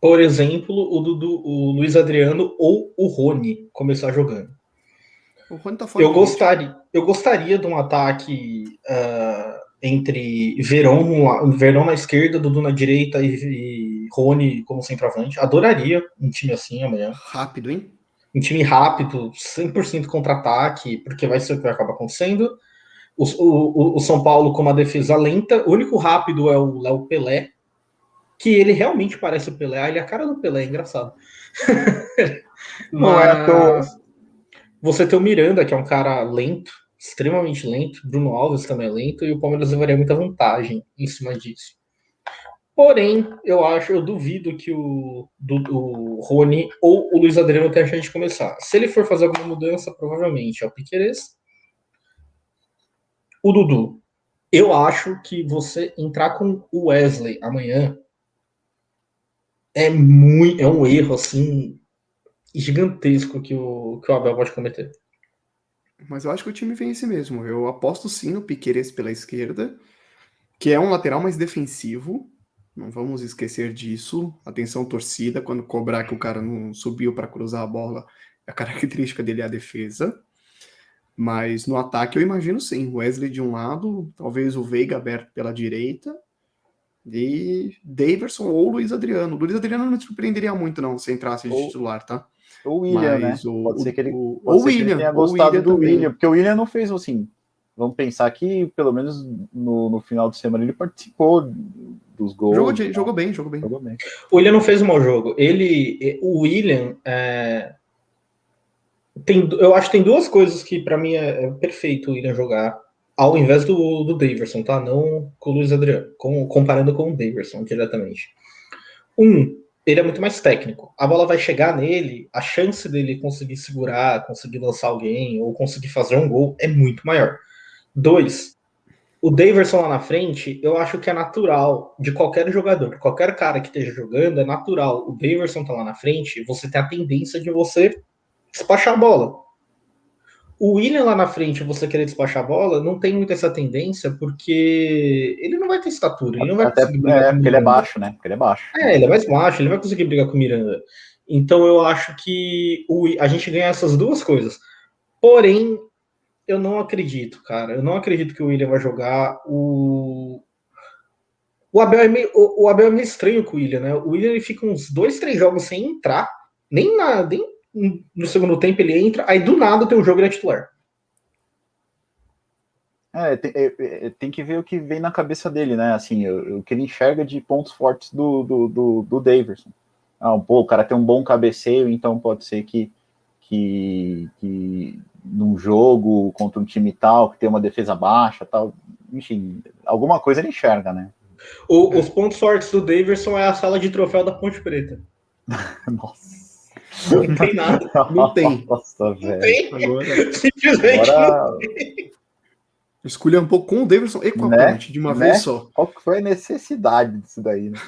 Por exemplo, o Luiz Adriano ou o Rony começar jogando. O Rony tá fora. Eu gostaria de um ataque entre Verón na esquerda, Dudu na direita e Rony como centroavante. Adoraria um time assim amanhã. Rápido, hein? Um time rápido, 100% contra-ataque, porque vai ser o que vai acabar acontecendo. O São Paulo com uma defesa lenta. O único rápido é o Léo Pelé, que ele realmente parece o Pelé. Ele é a cara do Pelé, é engraçado. Mas você tem o Miranda, que é um cara lento, extremamente lento. Bruno Alves também é lento. E o Palmeiras levaria muita vantagem em cima disso. Porém, eu duvido que o Rony ou o Luiz Adriano tenha a chance de começar. Se ele for fazer alguma mudança, provavelmente é o Piquerez. O Dudu. Eu acho que você entrar com o Wesley amanhã é um erro assim gigantesco que o Abel pode cometer. Mas eu acho que o time vence mesmo. Eu aposto sim no Piquerez pela esquerda, que é um lateral mais defensivo. Não vamos esquecer disso. Atenção, torcida, quando cobrar que o cara não subiu para cruzar a bola, a característica dele é a defesa. Mas no ataque eu imagino sim. Wesley de um lado, talvez o Veiga aberto pela direita, e Daverson ou Luiz Adriano. O Luiz Adriano não me surpreenderia muito, não, se entrasse de titular, tá? O William, mas, né? Pode ser que ele tenha gostado do também. William, porque o William não fez assim. Vamos pensar que, pelo menos no final de semana, ele participou dos gols. Jogou bem. O William não fez um mau jogo. O William eu acho que tem duas coisas que para mim é perfeito o William jogar ao invés do Daverson, tá? Não com o Luiz Adriano, comparando com o Daverson diretamente. Ele é muito mais técnico. A bola vai chegar nele, a chance dele conseguir segurar, conseguir lançar alguém ou conseguir fazer um gol é muito maior. 2, o Daverson lá na frente, eu acho que é natural de qualquer jogador, qualquer cara que esteja jogando, é natural. O Daverson tá lá na frente, você tem a tendência de você despachar a bola. O William lá na frente, você querer despachar a bola, não tem muito essa tendência, porque ele não vai ter estatura, ele não vai conseguir brigar com o Miranda. Porque ele é baixo, né? Porque ele é baixo. Ele é mais baixo, ele vai conseguir brigar com o Miranda. Então eu acho que a gente ganha essas duas coisas. Porém, eu não acredito, cara. Eu não acredito que o William vai jogar. O Abel é meio estranho com o William, né? O William ele fica uns 2, 3 jogos sem entrar. Nem no segundo tempo ele entra, aí do nada tem um jogo ele é titular. Tem que ver o que vem na cabeça dele, né? Assim, o que ele enxerga de pontos fortes do Daverson. O cara tem um bom cabeceio, então pode ser que num jogo contra um time tal, que tem uma defesa baixa, tal, enfim, alguma coisa ele enxerga, né? Os pontos fortes do Daverson é a sala de troféu da Ponte Preta. Nossa. Não tem nada. Não tem. Nossa, Não velho. tem. Agora, Simplesmente Agora, escolher um pouco com o Davidson e com a Ponte, de uma vez só. Qual que foi a necessidade disso daí, né?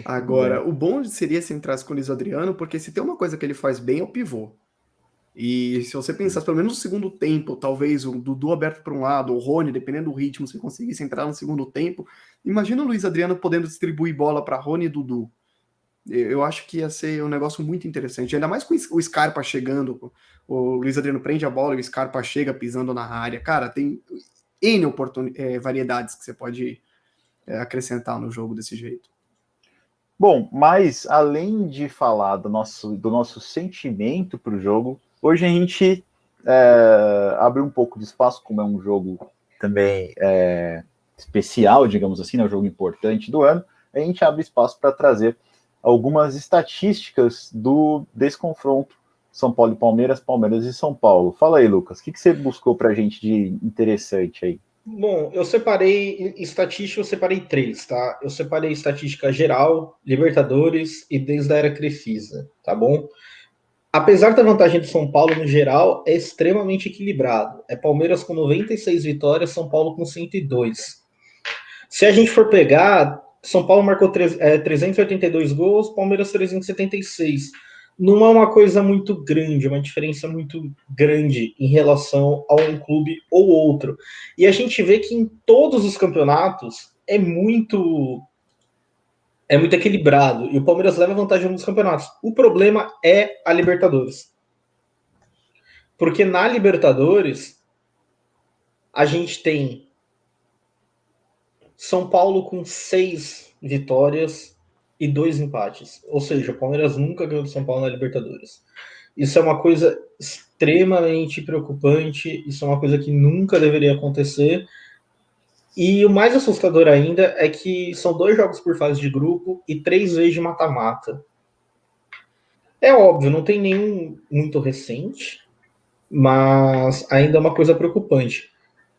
Agora, o bom seria se entrasse com o Luiz Adriano, porque se tem uma coisa que ele faz bem é o pivô. E se você pensasse, pelo menos no segundo tempo, talvez o Dudu aberto para um lado, o Rony, dependendo do ritmo, se conseguisse entrar no segundo tempo, imagina o Luiz Adriano podendo distribuir bola para Rony e Dudu. Eu acho que ia ser um negócio muito interessante, ainda mais com o Scarpa chegando, o Luiz Adriano prende a bola e o Scarpa chega pisando na área. Cara, tem N variedades que você pode acrescentar no jogo desse jeito. Bom, mas além de falar do nosso sentimento para o jogo, hoje a gente abre um pouco de espaço, como é um jogo também especial, digamos assim, é um jogo importante do ano, a gente abre espaço para trazer algumas estatísticas desse confronto São Paulo e Palmeiras, Palmeiras e São Paulo. Fala aí, Lucas, o que você buscou para a gente de interessante aí? Bom, eu separei estatística, eu separei 3, tá? Eu separei estatística geral, Libertadores e desde a era Crefisa, tá bom? Apesar da vantagem do São Paulo no geral, é extremamente equilibrado. É Palmeiras com 96 vitórias, São Paulo com 102. Se a gente for pegar, São Paulo marcou 382 gols, Palmeiras 376. Não é uma coisa muito grande, uma diferença muito grande em relação a um clube ou outro. E a gente vê que em todos os campeonatos é muito equilibrado. E o Palmeiras leva vantagem nos campeonatos. O problema é a Libertadores. Porque na Libertadores, a gente tem São Paulo com 6 vitórias e 2 empates. Ou seja, o Palmeiras nunca ganhou do São Paulo na Libertadores. Isso é uma coisa extremamente preocupante, isso é uma coisa que nunca deveria acontecer. E o mais assustador ainda é que são 2 jogos por fase de grupo e 3 vezes de mata-mata. É óbvio, não tem nenhum muito recente, mas ainda é uma coisa preocupante.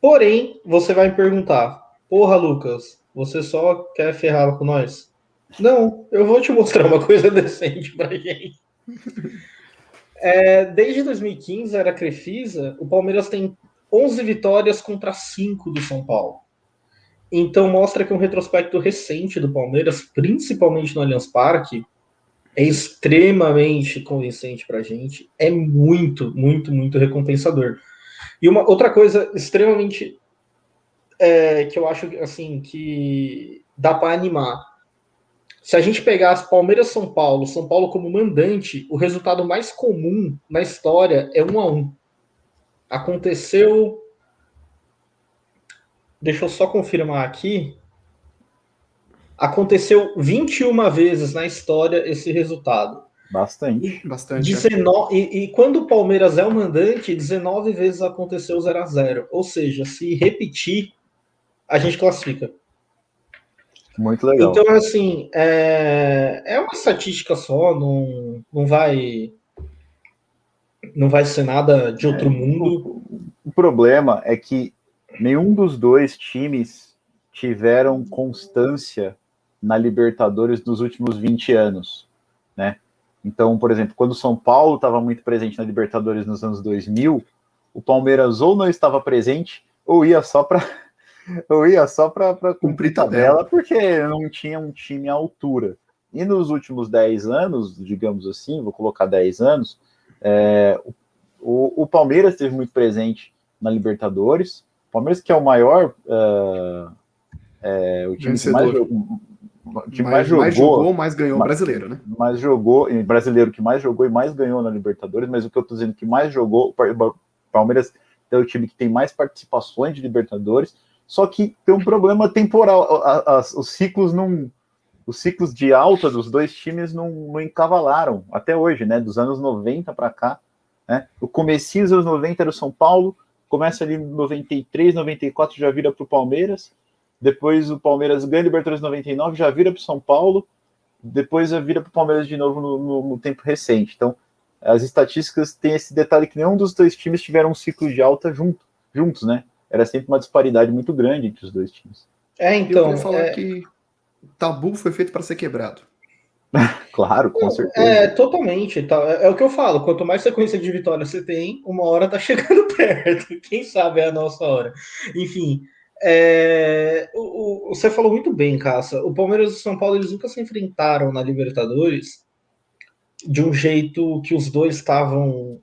Porém, você vai me perguntar, porra, Lucas, você só quer ferrar com nós? Não, eu vou te mostrar uma coisa decente pra gente. Desde 2015, era Crefisa, o Palmeiras tem 11 vitórias contra 5 do São Paulo. Então mostra que um retrospecto recente do Palmeiras, principalmente no Allianz Parque, é extremamente convincente pra gente. É muito, muito, muito recompensador. E uma outra coisa extremamente que eu acho assim que dá para animar. Se a gente pegar as Palmeiras São Paulo como mandante, o resultado mais comum na história é 1-1. Aconteceu. Deixa eu só confirmar aqui. Aconteceu 21 vezes na história esse resultado. Bastante. Bastante. 19, e quando o Palmeiras é o mandante, 19 vezes aconteceu 0-0. Ou seja, se repetir, a gente classifica. Muito legal. Então, assim, é uma estatística só, não vai ser nada de outro mundo. O problema é que nenhum dos dois times tiveram constância na Libertadores dos últimos 20 anos, né? Então, por exemplo, quando o São Paulo estava muito presente na Libertadores nos anos 2000, o Palmeiras ou não estava presente ou ia só para cumprir tabela, porque não tinha um time à altura. E nos últimos 10 anos, digamos assim, vou colocar 10 anos, o Palmeiras esteve muito presente na Libertadores. O Palmeiras, que é o maior, o time que mais jogou. O time mais jogou, mais ganhou brasileiro, né? Mais jogou, brasileiro que mais jogou e mais ganhou na Libertadores, mas o que eu estou dizendo que mais jogou, o Palmeiras é o time que tem mais participações de Libertadores, só que tem um problema temporal, os ciclos não os ciclos de alta dos dois times não encavalaram até hoje, né? Dos anos 90 para cá, né? O comecinho dos anos 90 era o São Paulo, começa ali em 93, 94 já vira para o Palmeiras, depois o Palmeiras ganha Libertadores 99, já vira para o São Paulo, depois vira para o Palmeiras de novo no tempo recente. Então, as estatísticas têm esse detalhe que nenhum dos dois times tiveram um ciclo de alta juntos, né? Era sempre uma disparidade muito grande entre os dois times. Então, eu queria falar que tabu foi feito para ser quebrado. Claro, com certeza. Totalmente. É o que eu falo. Quanto mais sequência de vitória você tem, uma hora tá chegando perto. Quem sabe é a nossa hora. Enfim, você falou muito bem, Caça. O Palmeiras e o São Paulo, eles nunca se enfrentaram na Libertadores de um jeito que os dois estavam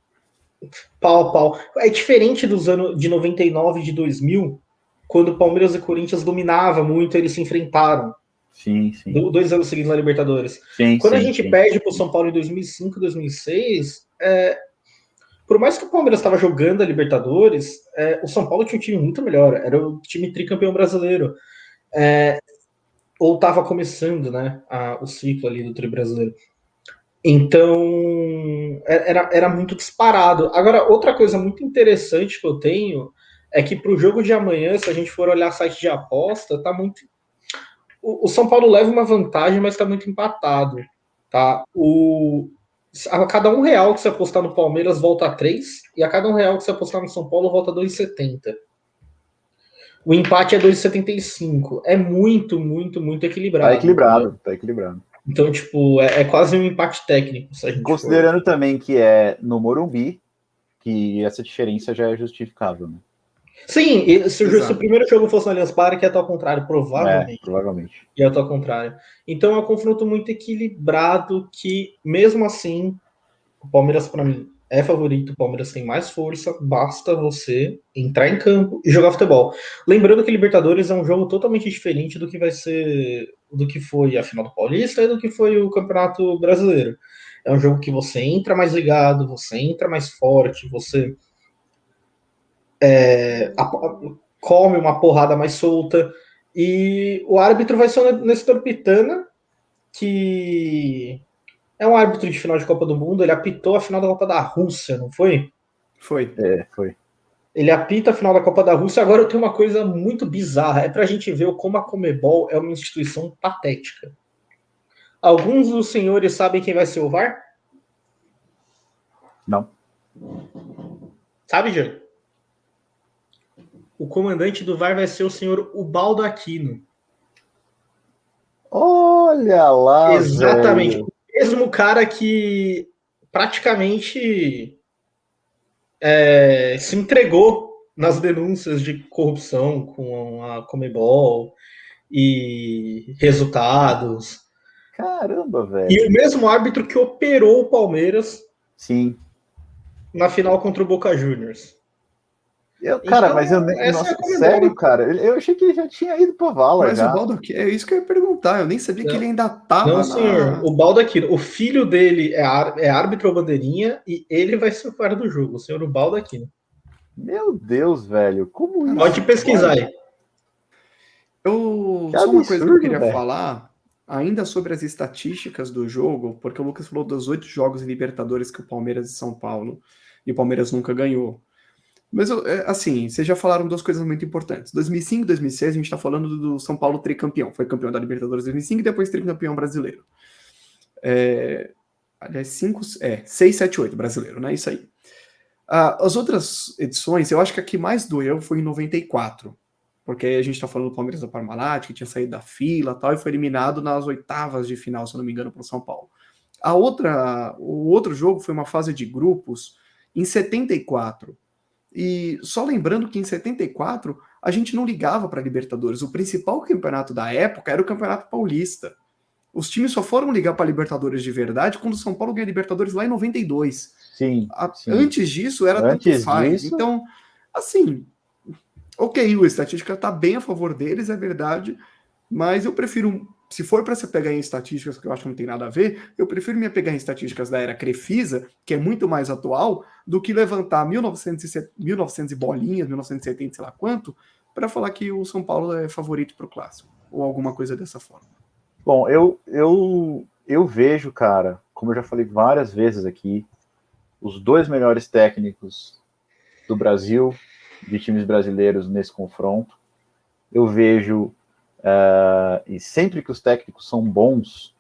pau a pau. É diferente dos anos de 99 e de 2000, quando o Palmeiras e o Corinthians dominava muito, eles se enfrentaram. Sim. 2 anos seguidos na Libertadores. Quando a gente perde para o São Paulo em 2005, 2006, por mais que o Palmeiras estava jogando a Libertadores, o São Paulo tinha um time muito melhor. Era o time tricampeão brasileiro. Ou estava começando, né, o ciclo ali do tri brasileiro. Então, era muito disparado. Agora, outra coisa muito interessante que eu tenho é que para o jogo de amanhã, se a gente for olhar site de aposta, tá muito... O São Paulo leva uma vantagem, mas está muito empatado. Tá? A cada R$1 que você apostar no Palmeiras, volta a 3, e a cada R$1 que você apostar no São Paulo, volta a 2,70. O empate é 2,75. É muito, muito, muito equilibrado. Tá equilibrado. Então, tipo, é quase um empate técnico. Se a gente considerando também que é no Morumbi, que essa diferença já é justificável, né? Sim, se o primeiro jogo fosse no Allianz Parque, ia estar ao contrário, provavelmente. Provavelmente. Ia estar ao contrário. Então é um confronto muito equilibrado que, mesmo assim, o Palmeiras, para mim, é favorito. O Palmeiras tem mais força, basta você entrar em campo e jogar futebol. Lembrando que Libertadores é um jogo totalmente diferente do que vai ser, do que foi a final do Paulista e do que foi o Campeonato Brasileiro. É um jogo que você entra mais ligado, você entra mais forte, você come uma porrada mais solta. E o árbitro vai ser o Nestor Pitana, que é um árbitro de final de Copa do Mundo. Ele apitou a final da Copa da Rússia, não foi? Foi. Foi. Ele apita a final da Copa da Rússia. Agora eu tenho uma coisa muito bizarra. É pra gente ver como a Conmebol é uma instituição patética. Alguns dos senhores sabem quem vai ser o VAR? Não. Sabe, Jean? O comandante do VAR vai ser o senhor Ubaldo Aquino. Olha lá, exatamente. velho. O mesmo cara que praticamente se entregou nas denúncias de corrupção com a Conmebol e resultados. Caramba, velho. E o mesmo árbitro que operou o Palmeiras Sim. na final contra o Boca Juniors. Cara, mas eu nem. Nossa, sério, cara? Eu achei que ele já tinha ido pra vala. Mas já. o Baldo, é isso que eu ia perguntar. Eu nem sabia que ele ainda tava. Não, senhor. O Baldo Aquino. O filho dele é árbitro bandeirinha e ele vai ser o cara do jogo. O senhor Ubaldo Aquino. Meu Deus, velho. Como isso? Pode pesquisar aí. Só uma coisa que eu queria falar, ainda sobre as estatísticas do jogo, porque o Lucas falou dos 8 jogos em Libertadores que o Palmeiras e São Paulo, e o Palmeiras nunca ganhou. Mas, assim, vocês já falaram 2 coisas muito importantes. 2005 e 2006, a gente está falando do São Paulo tricampeão. Foi campeão da Libertadores em 2005 e depois tricampeão brasileiro. Aliás, 6, 7, 8 brasileiro, né? Isso aí. As outras edições, eu acho que a que mais doeu foi em 94. Porque aí a gente está falando do Palmeiras da Parmalat, que tinha saído da fila e tal, e foi eliminado nas oitavas de final, se eu não me engano, para o São Paulo. O outro jogo foi uma fase de grupos em 74. E só lembrando que em 74 a gente não ligava para a Libertadores. O principal campeonato da época era o Campeonato Paulista. Os times só foram ligar para a Libertadores de verdade quando o São Paulo ganhou a Libertadores lá em 92. Sim. Antes disso era tanto faz. Então, assim, ok, a estatística está bem a favor deles, é verdade, mas eu prefiro, se for para se pegar em estatísticas que eu acho que não tem nada a ver, eu prefiro me apegar em estatísticas da era Crefisa, que é muito mais atual, do que levantar 1900 e bolinhas, 1970, sei lá quanto, para falar que o São Paulo é favorito para o Clássico, ou alguma coisa dessa forma. Bom, eu vejo, cara, como eu já falei várias vezes aqui, os dois melhores técnicos do Brasil, de times brasileiros nesse confronto. Eu vejo, e sempre que os técnicos são bons,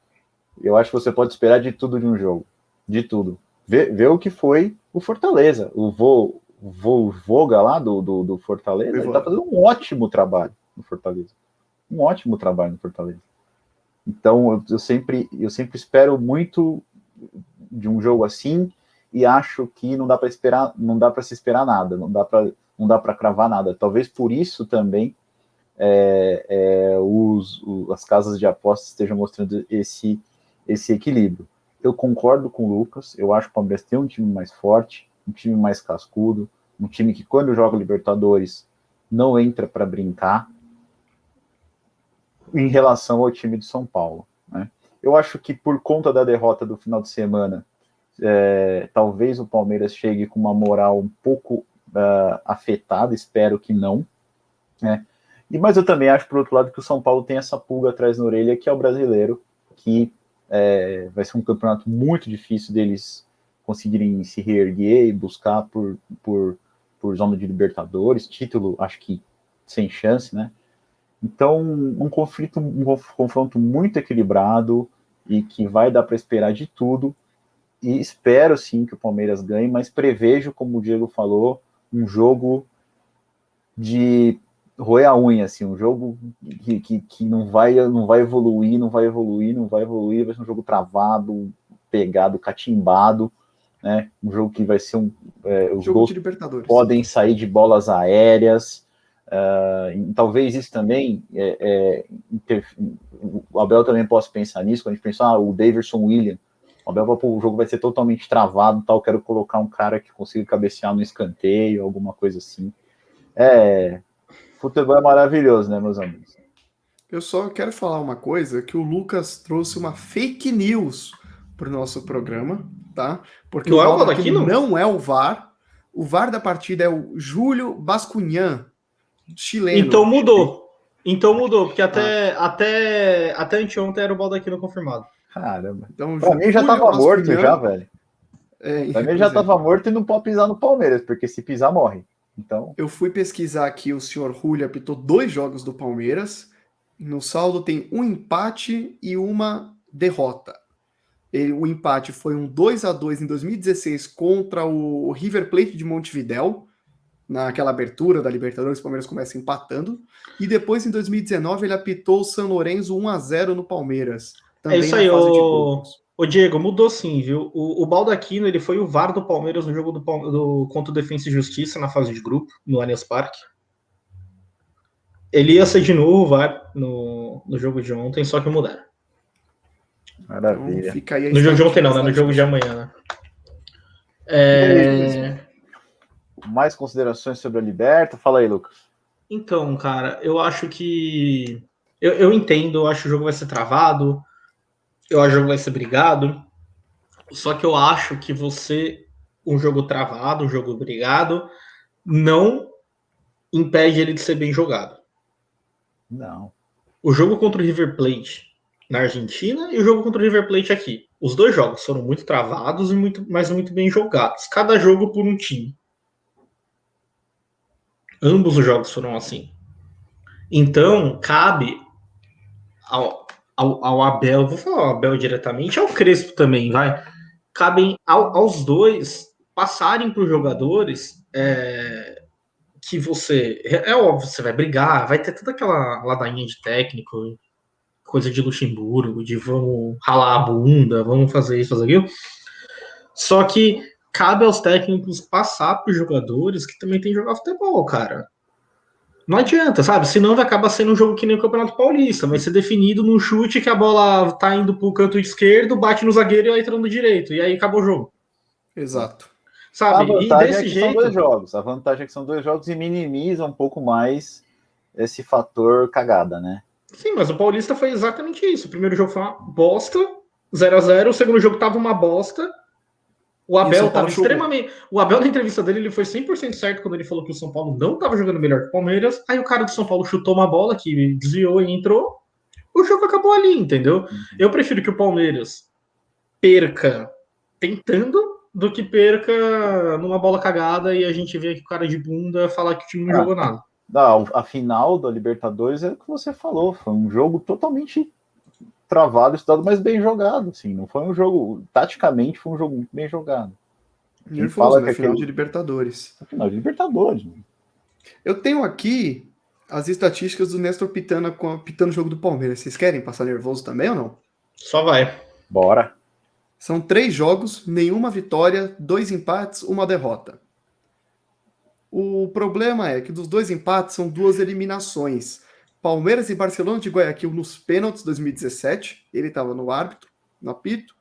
eu acho que você pode esperar de tudo de um jogo. De tudo. Vê o que foi o Fortaleza. O Voga lá do Fortaleza, ele tá fazendo um ótimo trabalho no Fortaleza. Um ótimo trabalho no Fortaleza. Então, eu sempre espero muito de um jogo assim e acho que não dá para esperar, não dá para se esperar nada, não dá para cravar nada. Talvez por isso também as casas de apostas estejam mostrando esse equilíbrio. Eu concordo com o Lucas, eu acho que o Palmeiras tem um time mais forte, um time mais cascudo, um time que quando joga Libertadores não entra para brincar, em relação ao time de São Paulo, né? Eu acho que por conta da derrota do final de semana, talvez o Palmeiras chegue com uma moral um pouco afetada, espero que não, né? Mas eu também acho, por outro lado, que o São Paulo tem essa pulga atrás na orelha, que é o brasileiro, que vai ser um campeonato muito difícil deles conseguirem se reerguer e buscar por zona de Libertadores, título, acho que sem chance, né? Então, um confronto muito equilibrado e que vai dar para esperar de tudo. E espero sim que o Palmeiras ganhe, mas prevejo, como o Diego falou, um jogo de roer a unha, assim, um jogo que não vai evoluir, vai ser um jogo travado, pegado, catimbado, né? Um jogo que vai ser os gols de Libertadores. Podem sair de bolas aéreas. Talvez isso também o Abel também possa pensar nisso, quando a gente pensa, o Daverson William, o Abel, o jogo vai ser totalmente travado, tal, quero colocar um cara que consiga cabecear no escanteio, alguma coisa assim. Futebol é maravilhoso, né, meus amigos? Eu só quero falar uma coisa, que o Lucas trouxe uma fake news para o nosso programa, tá? Porque Não o é o Baldaquino Baldaquino? não é o VAR. O VAR da partida é o Júlio Bascunhan, chileno. Então mudou, porque até anteontem era o Baldaquino confirmado. Caramba. Então, Pra mim já tava morto já, velho. Pra mim já tava morto e não pode pisar no Palmeiras, porque se pisar, morre. Então... Eu fui pesquisar aqui, o senhor Julio apitou 2 jogos do Palmeiras. No saldo tem um empate e uma derrota. O empate foi um 2-2 em 2016 contra o River Plate de Montevidéu, naquela abertura da Libertadores, o Palmeiras começa empatando. E depois, em 2019, ele apitou o São Lourenço 1-0 no Palmeiras. Também isso aí, na fase de grupos. Ô Diego, mudou sim, viu? O Baldaquino, ele foi o VAR do Palmeiras no jogo contra o Defensa e Justiça na fase de grupo, no Allianz Parque. Ele ia ser de novo o VAR no jogo de ontem, só que mudaram. Maravilha. Então, fica aí no jogo de ontem não, né? No jogo de amanhã, né? Mais considerações sobre a Liberta? Fala aí, Lucas. Então, cara, eu acho que... Eu entendo, eu acho que o jogo vai ser travado, eu acho que o jogo vai ser brigado, só que eu acho que um jogo travado, um jogo brigado, não impede ele de ser bem jogado. Não. O jogo contra o River Plate na Argentina e o jogo contra o River Plate aqui. Os dois jogos foram muito travados, mas muito bem jogados. Cada jogo por um time. Ambos os jogos foram assim. Então, cabe ao Abel, vou falar ao Abel diretamente, ao Crespo também, vai. Cabem aos dois passarem para os jogadores que você... É óbvio, você vai brigar, vai ter toda aquela ladainha de técnico, coisa de Luxemburgo, de vamos ralar a bunda, vamos fazer isso, fazer aquilo. Só que cabe aos técnicos passar para os jogadores que também tem que jogar futebol, cara. Não adianta, sabe? Senão vai acabar sendo um jogo que nem o Campeonato Paulista. Vai ser definido num chute que a bola tá indo pro canto esquerdo, bate no zagueiro e vai entrando no direito. E aí acabou o jogo. Exato. Sabe? A vantagem e desse é que jeito... são 2 jogos. A vantagem é que são 2 jogos e minimiza um pouco mais esse fator cagada, né? Sim, mas o Paulista foi exatamente isso. O primeiro jogo foi uma bosta, 0-0. O segundo jogo tava uma bosta. O Abel estava extremamente... O Abel, na entrevista dele, ele foi 100% certo quando ele falou que o São Paulo não estava jogando melhor que o Palmeiras. Aí o cara do São Paulo chutou uma bola que desviou e entrou. o jogo acabou ali, entendeu? Eu prefiro que o Palmeiras perca tentando do que perca numa bola cagada e a gente vê que o cara de bunda falar que o time não jogou nada. A final da Libertadores é o que você falou, foi um jogo totalmente travado, estudado, mas bem jogado, assim, não foi um jogo, taticamente foi um jogo muito bem jogado. Nervoso, né? Final de Libertadores. Final de Libertadores. Eu tenho aqui as estatísticas do Néstor Pitana pitando o jogo do Palmeiras. Vocês querem passar nervoso também ou não? Só vai. Bora. São 3 jogos, nenhuma vitória, 2 empates, 1 derrota. O problema é que dos 2 empates são 2 eliminações. Palmeiras e Barcelona de Guayaquil nos pênaltis 2017, ele estava no árbitro, no apito.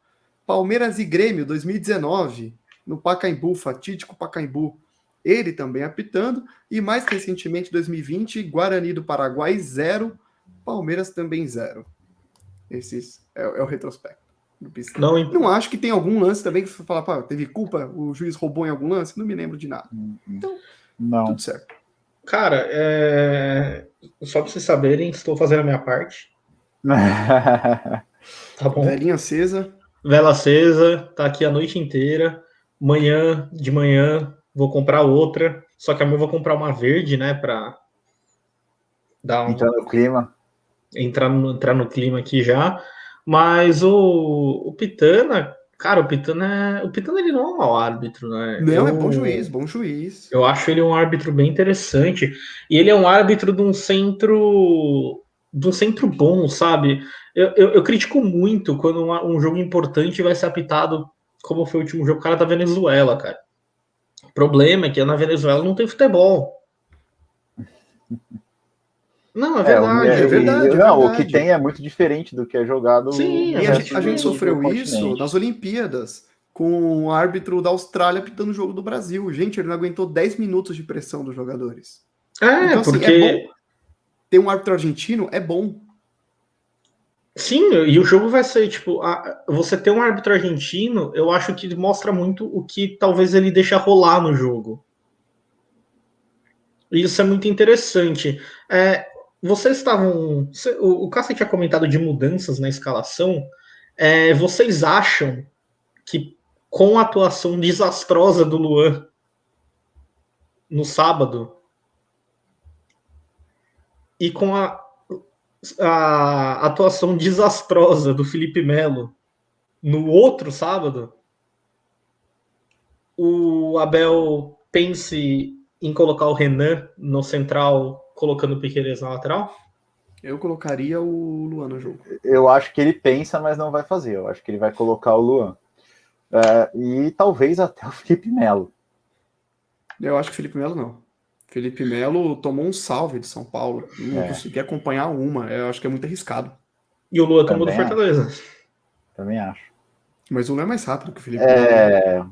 Palmeiras e Grêmio 2019, no Pacaembu, fatídico Pacaembu, ele também apitando. E mais recentemente, 2020, Guarani do Paraguai 0, Palmeiras também 0. Esse é o retrospecto. Não acho que tem algum lance também que você fala, pá, teve culpa, o juiz roubou em algum lance, não me lembro de nada. Então, não. Tudo certo. Cara, só pra vocês saberem, estou fazendo a minha parte. Tá bom? Velinha acesa. Vela acesa, tá aqui a noite inteira. De manhã, vou comprar outra. Só que amanhã eu vou comprar uma verde, né, pra dar entrar no clima. Entrar no clima aqui já. Mas o Pitana, cara, o Pitana ele não é um mau árbitro, né? Não, é bom juiz. Eu acho ele um árbitro bem interessante. E ele é um árbitro de um centro bom, sabe? Eu critico muito quando um jogo importante vai ser apitado, como foi o último jogo, o cara da Venezuela, cara. O problema é que na Venezuela não tem futebol. Não, é verdade. Não, o que tem é muito diferente do que é jogado. Sim, e a gente sofreu isso nas Olimpíadas, com o árbitro da Austrália pitando o jogo do Brasil. Gente, ele não aguentou 10 minutos de pressão dos jogadores. Então, assim, porque... é bom. Ter um árbitro argentino é bom. Sim, e o jogo vai ser, tipo, você ter um árbitro argentino, eu acho que mostra muito o que talvez ele deixa rolar no jogo. E isso é muito interessante. Vocês estavam... O Cássio tinha comentado de mudanças na escalação. Vocês acham que com a atuação desastrosa do Luan no sábado e com a atuação desastrosa do Felipe Melo no outro sábado, o Abel pense em colocar o Renan no central, colocando o Piquerez na lateral? Eu colocaria o Luan no jogo. Eu acho que ele pensa, mas não vai fazer. Eu acho que ele vai colocar o Luan. E talvez até o Felipe Melo. Eu acho que o Felipe Melo não. Felipe Melo tomou um salve de São Paulo. Não consegui acompanhar uma. Eu acho que é muito arriscado. E o Luan tomou do Fortaleza. Também acho. Mas o Luan é mais rápido que o Felipe Melo.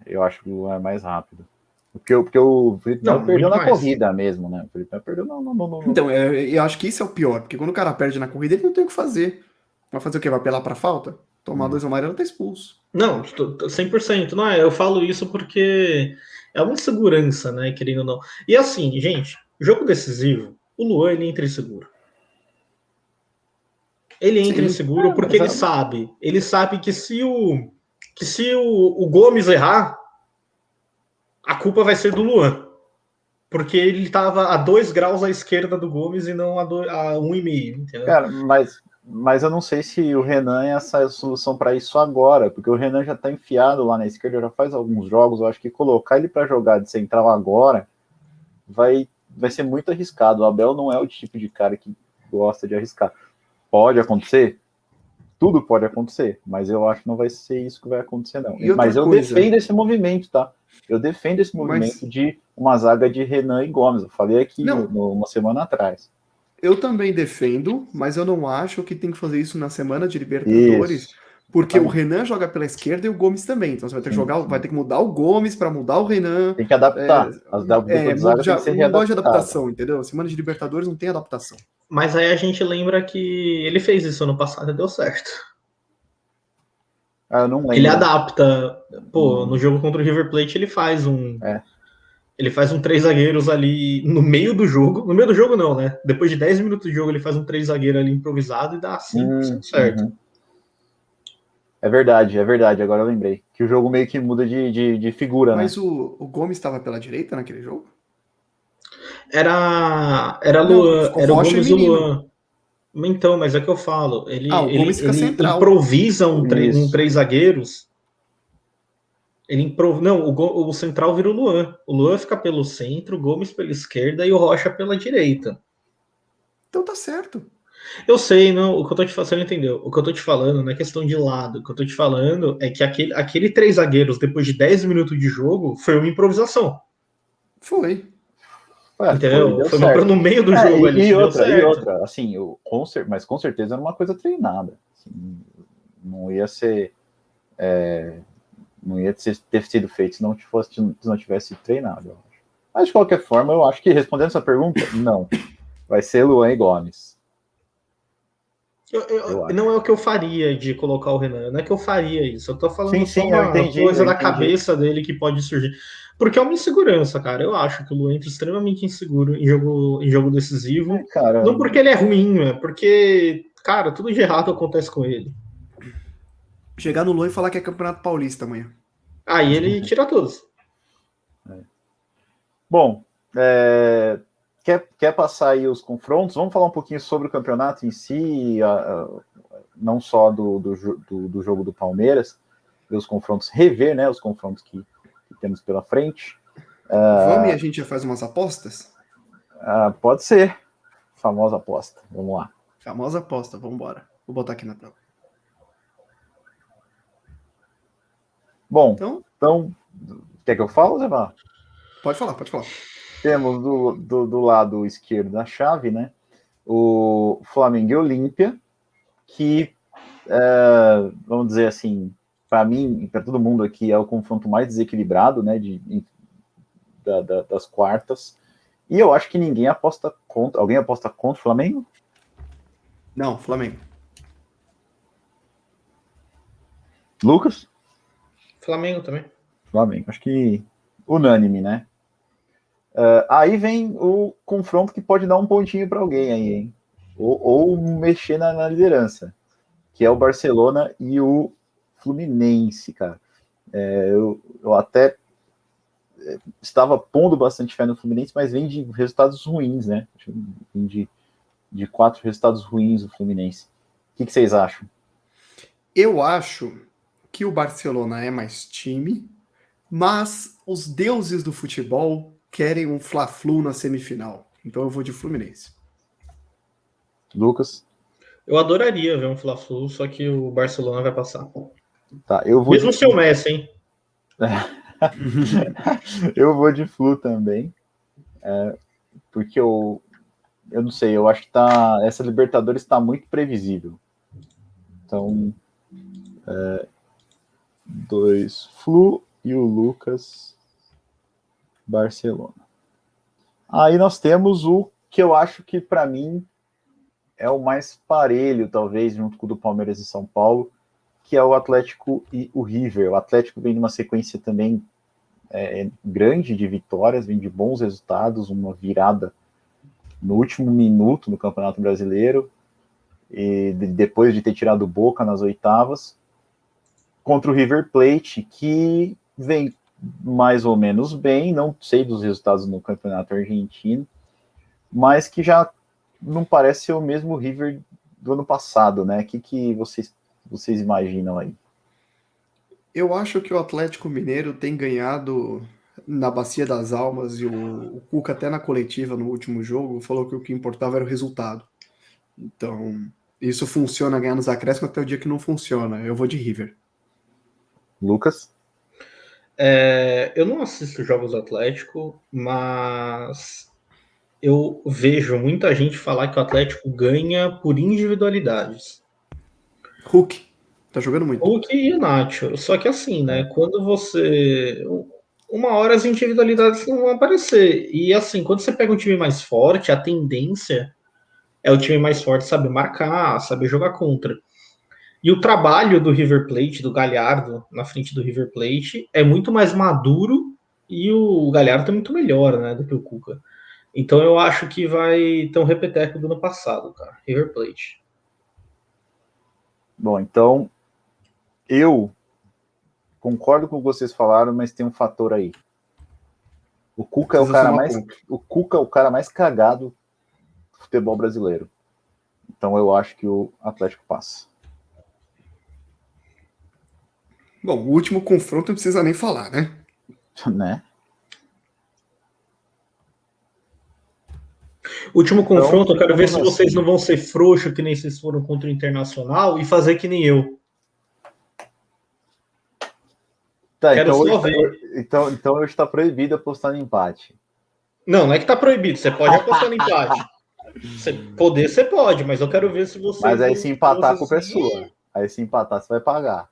Eu acho que o Luan é mais rápido. Porque o Felipe Melo perdeu na corrida mesmo, né? O Felipe Melo perdeu não. Então, eu acho que isso é o pior. Porque quando o cara perde na corrida, ele não tem o que fazer. Vai fazer o quê? Vai apelar pra falta? Tomar 2 amarelos, tá expulso. Não, 100%. Não, eu falo isso porque é uma insegurança, né? Querendo ou não. E assim, gente, jogo decisivo, o Luan, ele entra inseguro. Ele entra inseguro porque ele sabe que se o Gomes errar, a culpa vai ser do Luan. Porque ele estava a 2 graus à esquerda do Gomes e não a 1,5, entendeu? Cara, mas eu não sei se o Renan é essa solução para isso agora, porque o Renan já está enfiado lá na esquerda, já faz alguns jogos. Eu acho que colocar ele para jogar de central agora vai ser muito arriscado. O Abel não é o tipo de cara que gosta de arriscar. Pode acontecer? Tudo pode acontecer, mas eu acho que não vai ser isso que vai acontecer, não. Mas eu defendo esse movimento, tá? Eu defendo esse movimento de uma zaga de Renan e Gomes. Eu falei aqui uma semana atrás. Eu também defendo, mas eu não acho que tem que fazer isso na semana de Libertadores, porque o Renan joga pela esquerda e o Gomes também. Então você vai ter que vai ter que mudar o Gomes para mudar o Renan. Tem que adaptar. As zagas tem que ser readaptadas. De adaptação, entendeu? Semana de Libertadores não tem adaptação. Mas aí a gente lembra que ele fez isso ano passado e deu certo. Eu não lembro. Ele adapta. No jogo contra o River Plate ele faz Ele faz um três zagueiros ali no meio do jogo. No meio do jogo, não, né? Depois de 10 minutos de jogo, ele faz um três zagueiro ali improvisado e dá 100% certo. Uhum. É verdade. Agora eu lembrei. Que o jogo meio que muda de figura, Mas né? o Gomes estava pela direita naquele jogo? Era Não, Luan, ficou era o Rocha e Gomes e o Menino. Luan. Então, mas é que eu falo. Ele, O Gomes ele, fica ele central. improvisa um Isso. três zagueiros. Não, o central vira o Luan. O Luan fica pelo centro, o Gomes pela esquerda e o Rocha pela direita. Então tá certo. Eu sei, não, o que eu tô te falando, você não entendeu. O que eu tô te falando não é questão de lado. O que eu tô te falando é que aquele três zagueiros, depois de 10 minutos de jogo, foi uma improvisação. Foi. Foi, Entendeu? deu Foi certo. no meio do jogo ali E que deu outra, certo. assim, mas com certeza era uma coisa treinada. Assim, não ia ser. Não ia ter sido feito se não tivesse treinado, eu acho. Mas de qualquer forma, eu acho que respondendo essa pergunta, não. Vai ser Luan e Gomes. Eu acho. Não é o que eu faria de colocar o Renan, não é que eu faria isso, eu tô falando só Sim, eu uma entendi, coisa da cabeça dele que pode surgir. Porque é uma insegurança, cara. Eu acho que o Luan entra extremamente inseguro em jogo decisivo. Cara, Não porque ele é ruim, é porque, cara, tudo de errado acontece com ele. Chegar no Luan e falar que é Campeonato Paulista amanhã. Aí ele tira todos. Bom, quer passar aí os confrontos? Vamos falar um pouquinho sobre o campeonato em si, não só do jogo do Palmeiras, dos confrontos, rever, né, os confrontos que temos pela frente. Vamos e a gente já faz umas apostas? Pode ser. Famosa aposta. Vamos lá. Famosa aposta, vamos embora. Vou botar aqui na tela. Bom, então quer que eu fale, Zé Bar? Pode falar. Temos do lado esquerdo da chave, né, o Flamengo e Olímpia, que, vamos dizer assim, para mim e para todo mundo aqui, é o confronto mais desequilibrado, né, das quartas. E eu acho que ninguém aposta contra. Alguém aposta contra o Flamengo? Não, Flamengo. Lucas? Flamengo também. Flamengo. Acho que unânime, né? Aí vem o confronto que pode dar um pontinho para alguém aí, hein? Ou mexer na liderança, que é o Barcelona e o Fluminense, cara. Eu até estava pondo bastante fé no Fluminense, mas vem de resultados ruins, né? Vem de 4 resultados ruins o Fluminense. O que vocês acham? Eu acho que o Barcelona é mais time, mas os deuses do futebol querem um Fla-Flu na semifinal. Então eu vou de Fluminense. Lucas? Eu adoraria ver um Fla-Flu, só que o Barcelona vai passar. Tá, eu vou mesmo se o Messi, hein? Eu vou de Flu também, porque eu não sei, eu acho que essa Libertadores está muito previsível. Então, 2 Flu e o Lucas Barcelona. Aí nós temos o que eu acho que para mim é o mais parelho, talvez, junto com o do Palmeiras e São Paulo, que é o Atlético e o River. O Atlético vem numa sequência também grande de vitórias, vem de bons resultados, uma virada no último minuto no Campeonato Brasileiro, e depois de ter tirado o Boca nas oitavas, contra o River Plate, que vem mais ou menos bem, não sei dos resultados no Campeonato Argentino, mas que já não parece ser o mesmo River do ano passado, né? O que vocês imaginam aí? Eu acho que o Atlético Mineiro tem ganhado na Bacia das Almas, e o Cuca até na coletiva no último jogo falou que o que importava era o resultado. Então, isso funciona ganhar nos acréscimos até o dia que não funciona. Eu vou de River. Lucas? Eu não assisto jogos do Atlético, mas eu vejo muita gente falar que o Atlético ganha por individualidades. Hulk. Tá jogando muito. Hulk e o Nacho. Só que assim, né? Quando você. Uma hora as individualidades não vão aparecer. E assim, quando você pega um time mais forte, a tendência é o time mais forte saber marcar, saber jogar contra. E o trabalho do River Plate, do Galhardo, na frente do River Plate, é muito mais maduro e o Galhardo é muito melhor, né, do que o Cuca. Então eu acho que vai ter um repeteco do ano passado, cara. River Plate. Bom, então eu concordo com o que vocês falaram, mas tem um fator aí. O Cuca é o Precisa cara somar mais, ponto. o Cuca é o cara mais cagado do futebol brasileiro. Então eu acho que o Atlético passa. Bom, o último confronto não precisa nem falar, né? Né? Último Então confronto, eu quero ver ficamos se vocês assim. não vão ser frouxos que nem vocês foram contra o Internacional e fazer que nem eu. Tá, Quero então só hoje, ver. então hoje está proibido apostar no empate. Não, não é que tá proibido. Você pode apostar no empate. Você pode, mas eu quero ver se Mas vocês aí não se empatar, a fossem culpa é assim. sua. Aí se empatar, você vai pagar.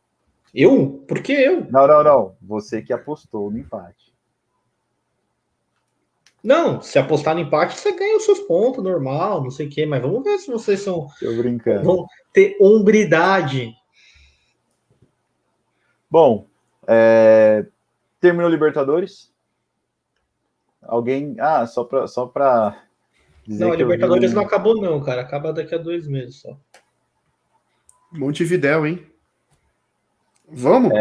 Eu? Por que eu? Não. Você que apostou no empate. Não, se apostar no empate, você ganha os seus pontos, normal, não sei o quê, mas vamos ver se vocês Tô brincando. vão ter hombridade. Bom, terminou Libertadores? Alguém. Ah, só pra Não, dizer a que eu vi Libertadores não um. acabou, não, cara. Acaba daqui a 2 meses só. Montevidéu, hein? Vamos?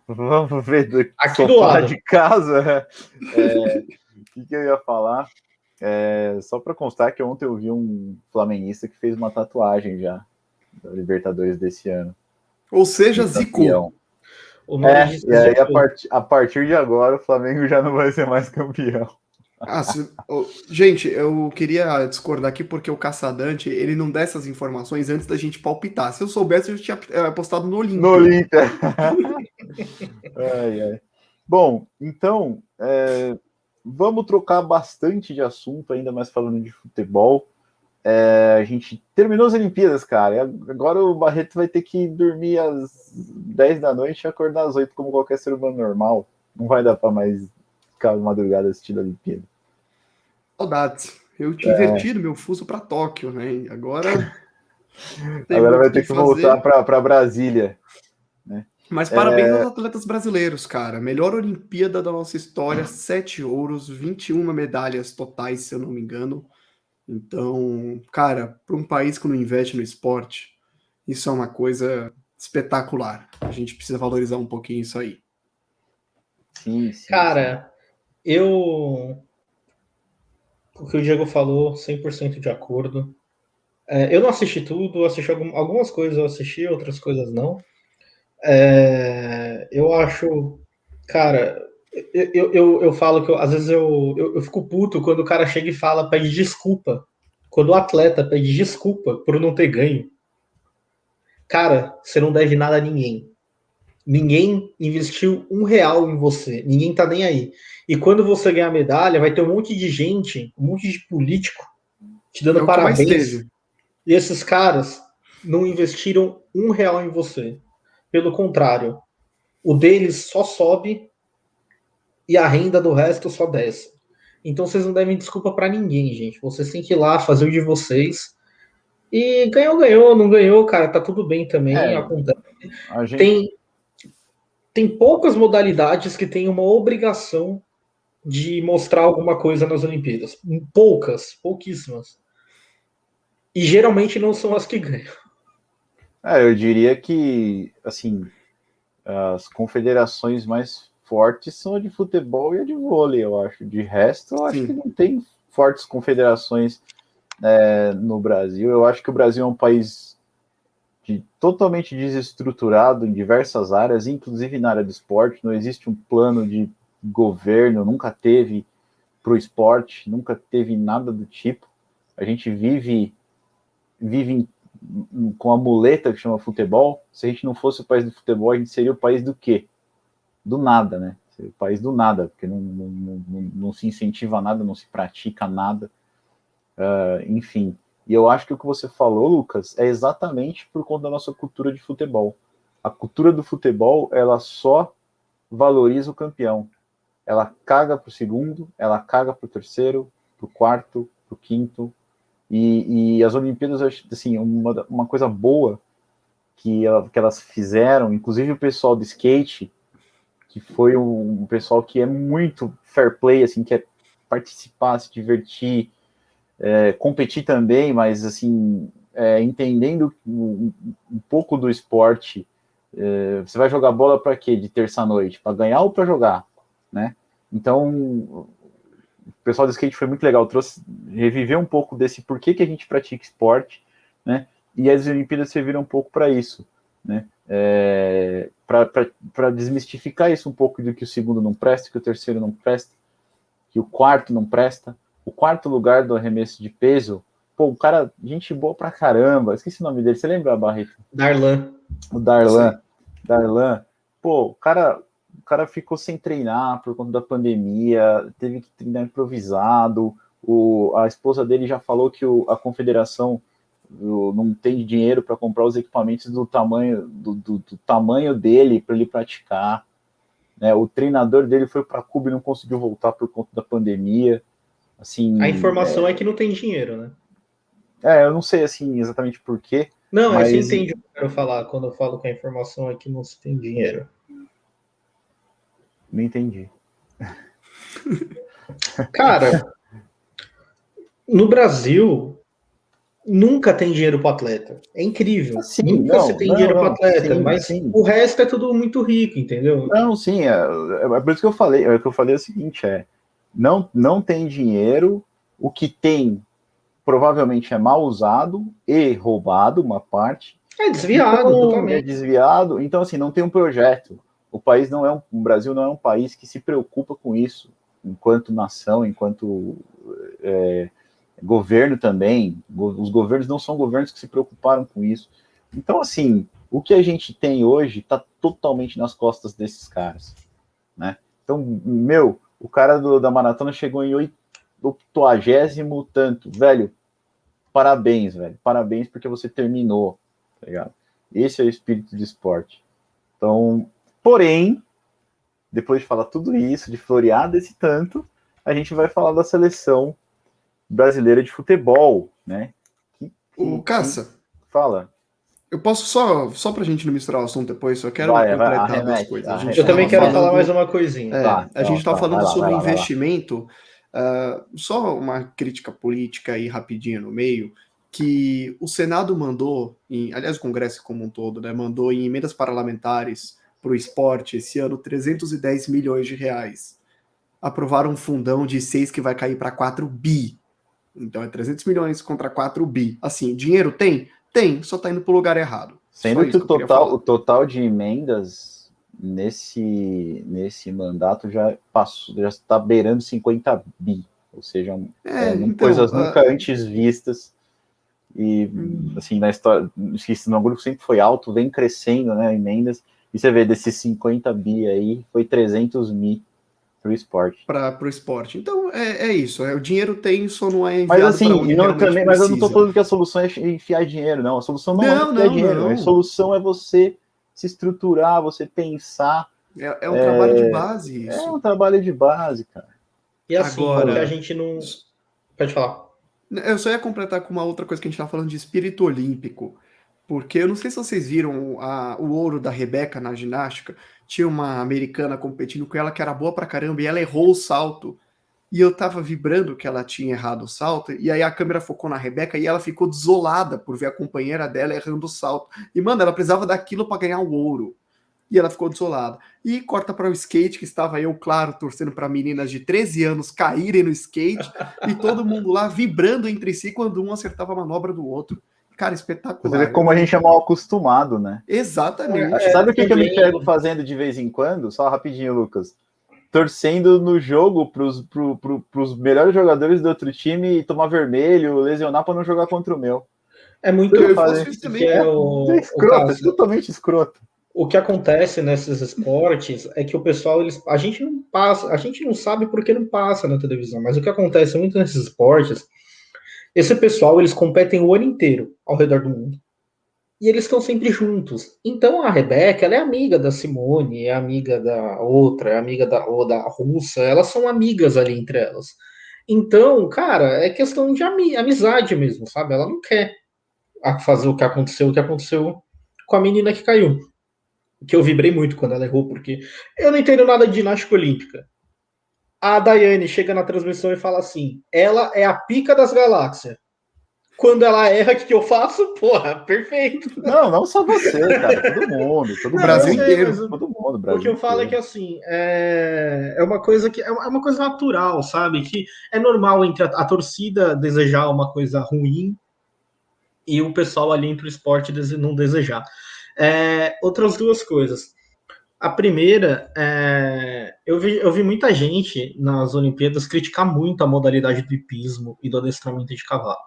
Vamos ver do Aqui do sofá lado. de casa. O que eu ia falar? Só para constar que ontem eu vi um flamenguista que fez uma tatuagem já da Libertadores desse ano. Ou seja, De zicou. campeão. O nome disso E aí é a partir de agora o Flamengo já não vai ser mais campeão. Gente, eu queria discordar aqui porque o Caçadante, ele não dá essas informações antes da gente palpitar. Se eu soubesse, eu tinha apostado no Olímpia. No Olímpia. Ai. Bom, então, vamos trocar bastante de assunto, ainda mais falando de futebol. A gente terminou as Olimpíadas, cara. E agora o Barreto vai ter que dormir às 10 da noite e acordar às 8, como qualquer ser humano normal. Não vai dar para mais ficar madrugada assistindo a Olimpíada. Saudades. Eu tinha invertido meu fuso para Tóquio, né? Agora Agora vai ter que fazer. voltar para Brasília. Né? Mas parabéns aos atletas brasileiros, cara. Melhor Olimpíada da nossa história, 7 ouros, 21 medalhas totais, se eu não me engano. Então, cara, para um país que não investe no esporte, isso é uma coisa espetacular. A gente precisa valorizar um pouquinho isso aí. Sim. Cara, o que o Diego falou, 100% de acordo. Eu não assisti tudo, assisti algumas coisas eu assisti, outras coisas não. Eu acho, cara, eu falo que às vezes eu fico puto quando o cara chega e fala, pede desculpa. Quando o atleta pede desculpa por não ter ganho. Cara, você não deve nada a ninguém. Ninguém investiu R$ 1 em você. Ninguém tá nem aí. E quando você ganhar a medalha, vai ter um monte de gente, um monte de político te dando É o que mais parabéns. teve. E esses caras não investiram R$ 1 em você. Pelo contrário, o deles só sobe e a renda do resto só desce. Então vocês não devem desculpa para ninguém, gente. Vocês têm que ir lá fazer o de vocês. E ganhou, não ganhou, cara, tá tudo bem também. Acontece. A gente... Tem poucas modalidades que têm uma obrigação de mostrar alguma coisa nas Olimpíadas. Pouquíssimas. E geralmente não são as que ganham. Eu diria que, assim, as confederações mais fortes são a de futebol e a de vôlei, eu acho. De resto, eu acho que não tem fortes confederações no Brasil. Eu acho que o Brasil é um país totalmente desestruturado em diversas áreas, inclusive na área do esporte. Não existe um plano de governo, nunca teve para o esporte, nunca teve nada do tipo. A gente vive com a muleta que chama futebol. Se a gente não fosse o país do futebol, a gente seria o país do quê? Do nada, né? Seria o país do nada, porque não se incentiva nada, não se pratica nada. Enfim. E eu acho que o que você falou, Lucas, é exatamente por conta da nossa cultura de futebol. A cultura do futebol, ela só valoriza o campeão. Ela caga pro segundo, ela caga pro terceiro, pro quarto, pro quinto. E as Olimpíadas, assim, uma coisa boa que elas fizeram, inclusive o pessoal do skate, que foi um pessoal que é muito fair play, assim, quer participar, se divertir, competir também, mas assim, entendendo um pouco do esporte. Você vai jogar bola para quê de terça-noite? Para ganhar ou para jogar, né? Então, o pessoal do skate foi muito legal, reviveu um pouco desse porquê que a gente pratica esporte, né? E as Olimpíadas serviram um pouco para isso, né? Para desmistificar isso um pouco do que o segundo não presta, que o terceiro não presta, que o quarto não presta. O quarto lugar do arremesso de peso, pô, um cara, gente boa pra caramba, esqueci o nome dele, você lembra, Barreto? Darlan. O Darlan, pô, o cara ficou sem treinar por conta da pandemia, teve que treinar improvisado, a esposa dele já falou que a confederação não tem dinheiro para comprar os equipamentos do tamanho dele para ele praticar, né? O treinador dele foi para Cuba e não conseguiu voltar por conta da pandemia. Assim, a informação é que não tem dinheiro, né? Eu não sei assim exatamente por quê. Não, mas... você entende o que eu quero falar quando eu falo que a informação é que não se tem dinheiro. Não entendi. Cara, no Brasil, nunca tem dinheiro para atleta. É incrível. Nunca se tem dinheiro para atleta, mas o resto é tudo muito rico, entendeu? Não, sim, é por isso que eu falei. O que eu falei é o seguinte: não tem dinheiro, o que tem provavelmente é mal usado e roubado, uma parte. É desviado, então, totalmente. É desviado, então assim, não tem um projeto. O Brasil não é um país que se preocupa com isso, enquanto nação, enquanto governo também. Os governos não são governos que se preocuparam com isso. Então, assim, o que a gente tem hoje está totalmente nas costas desses caras, né? Então, o cara da maratona chegou em 80º tanto, velho. Parabéns, velho. Parabéns porque você terminou, tá ligado? Esse é o espírito de esporte. Então, porém, depois de falar tudo isso, de florear desse tanto, a gente vai falar da seleção brasileira de futebol, né? O Caça, fala. Eu posso só pra gente não misturar o assunto depois, só quero completar duas coisas. Eu também quero falar mais uma coisinha. A gente estava falando sobre investimento, só uma crítica política aí rapidinho no meio, que o Senado mandou, aliás o Congresso como um todo, né, mandou em emendas parlamentares para o esporte esse ano 310 milhões de reais. Aprovaram um fundão de 6 que vai cair para 4 bi. Então é 300 milhões contra 4 bi. Assim, dinheiro tem? Tem, só tá indo pro lugar errado. Sendo que o total de emendas nesse mandato já está beirando 50 bi. Ou seja, coisas nunca antes vistas. E, assim, na história, o grupo sempre foi alto, vem crescendo, né, emendas. E você vê, desses 50 bi aí, foi 300 mil para o esporte. Para o esporte. Então, é isso. O dinheiro tem, só não é enviado. Mas assim, mas eu não estou falando que a solução é enfiar dinheiro, não. A solução não é enfiar dinheiro. A solução é você se estruturar, você pensar. É um trabalho de base isso. É um trabalho de base, cara. E assim, agora, a gente não... Pode falar. Eu só ia completar com uma outra coisa que a gente estava falando de espírito olímpico. Porque eu não sei se vocês viram o ouro da Rebeca na ginástica. Tinha uma americana competindo com ela que era boa pra caramba e ela errou o salto. E eu tava vibrando que ela tinha errado o salto, e aí a câmera focou na Rebeca e ela ficou desolada por ver a companheira dela errando o salto. E, mano, ela precisava daquilo para ganhar o ouro. E ela ficou desolada. E corta para o skate, que estava eu, claro, torcendo para meninas de 13 anos caírem no skate, e todo mundo lá vibrando entre si quando um acertava a manobra do outro. Cara, espetacular. Você vê como a gente é mal acostumado, né? Exatamente. Sabe o que eu me pego fazendo de vez em quando? Só rapidinho, Lucas. Torcendo no jogo pros melhores jogadores do outro time tomar vermelho, lesionar para não jogar contra o meu. É muito escroto, é totalmente escroto. O que acontece nesses esportes é que o pessoal, a gente não sabe porque não passa na televisão, mas o que acontece muito nesses esportes, esse pessoal, eles competem o ano inteiro ao redor do mundo. E eles estão sempre juntos. Então a Rebeca, ela é amiga da Simone, é amiga da outra, é amiga da russa, elas são amigas ali entre elas. Então, cara, é questão de amizade mesmo, sabe? Ela não quer fazer o que aconteceu com a menina que caiu. que eu vibrei muito quando ela errou, porque eu não entendo nada de ginástica olímpica. A Daiane chega na transmissão e fala assim: ela é a pica das galáxias. Quando ela erra, o que eu faço? Porra, perfeito. Não só você, cara. Todo mundo. O Brasil inteiro. Todo mundo, O Brasil que eu falo é que inteiro. assim é uma coisa que é uma coisa natural, sabe? Que é normal entre a torcida desejar uma coisa ruim e o pessoal ali entre o esporte não desejar. Outras duas coisas. A primeira, eu vi muita gente nas Olimpíadas criticar muito a modalidade do hipismo e do adestramento de cavalo.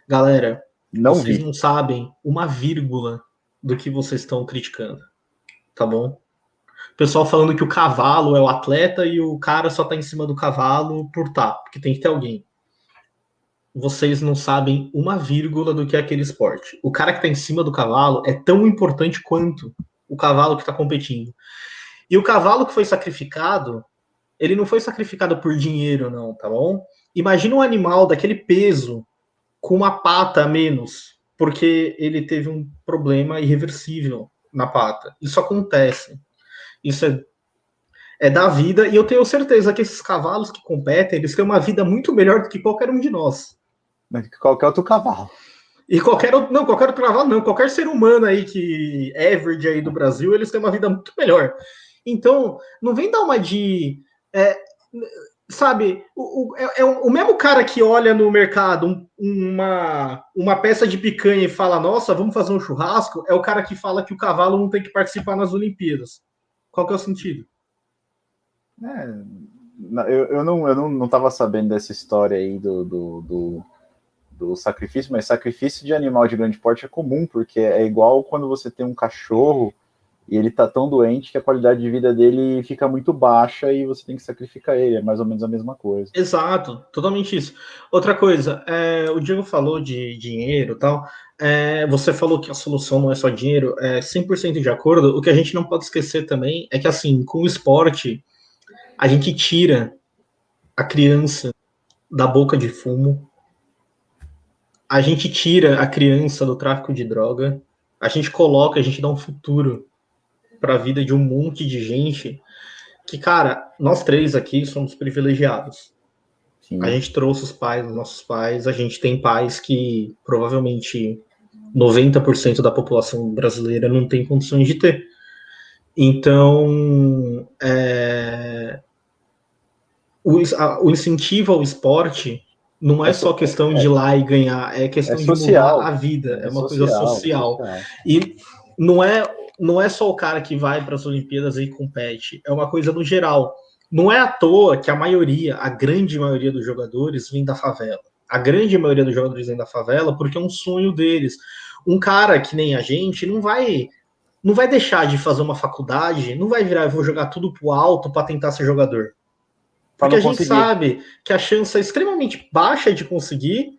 Galera, Não vocês vi. não sabem uma vírgula do que vocês estão criticando, tá bom? O pessoal falando que o cavalo é o atleta e o cara só tá em cima do cavalo porque tem que ter alguém. Vocês não sabem uma vírgula do que é aquele esporte. O cara que tá em cima do cavalo é tão importante quanto o cavalo que tá competindo. E o cavalo que foi sacrificado, ele não foi sacrificado por dinheiro, não, tá bom? Imagina um animal daquele peso com uma pata a menos, porque ele teve um problema irreversível na pata. Isso acontece. Isso é da vida, e eu tenho certeza que esses cavalos que competem, eles têm uma vida muito melhor do que qualquer um de nós. Qualquer outro cavalo. E qualquer outro cavalo não, qualquer ser humano aí que average aí do Brasil, eles têm uma vida muito melhor. Então, não vem dar uma de sabe, o mesmo cara que olha no mercado uma peça de picanha e fala, nossa, vamos fazer um churrasco, é o cara que fala que o cavalo não tem que participar nas Olimpíadas. Qual que é o sentido? Eu não estava sabendo dessa história aí do sacrifício, mas sacrifício de animal de grande porte é comum, porque é igual quando você tem um cachorro e ele tá tão doente que a qualidade de vida dele fica muito baixa e você tem que sacrificar ele, é mais ou menos a mesma coisa. Exato, totalmente isso. Outra coisa, o Diego falou de dinheiro e tal, você falou que a solução não é só dinheiro, 100% de acordo. O que a gente não pode esquecer também é que, assim, com o esporte, a gente tira a criança da boca de fumo, a gente tira a criança do tráfico de droga, a gente dá um futuro para a vida de um monte de gente que, cara, nós três aqui somos privilegiados. Sim. A gente trouxe os nossos pais, a gente tem pais que provavelmente 90% da população brasileira não tem condições de ter. Então, o incentivo ao esporte não é só questão de ir lá e ganhar, é questão de mudar a vida, é uma coisa social. E não é só o cara que vai para as Olimpíadas e compete, é uma coisa no geral. Não é à toa que a grande maioria dos jogadores vem da favela. A grande maioria dos jogadores vem da favela porque é um sonho deles. Um cara que nem a gente não vai deixar de fazer uma faculdade, não vai virar, eu vou jogar tudo pro alto para tentar ser jogador. Porque a gente sabe que a chance é extremamente baixa de conseguir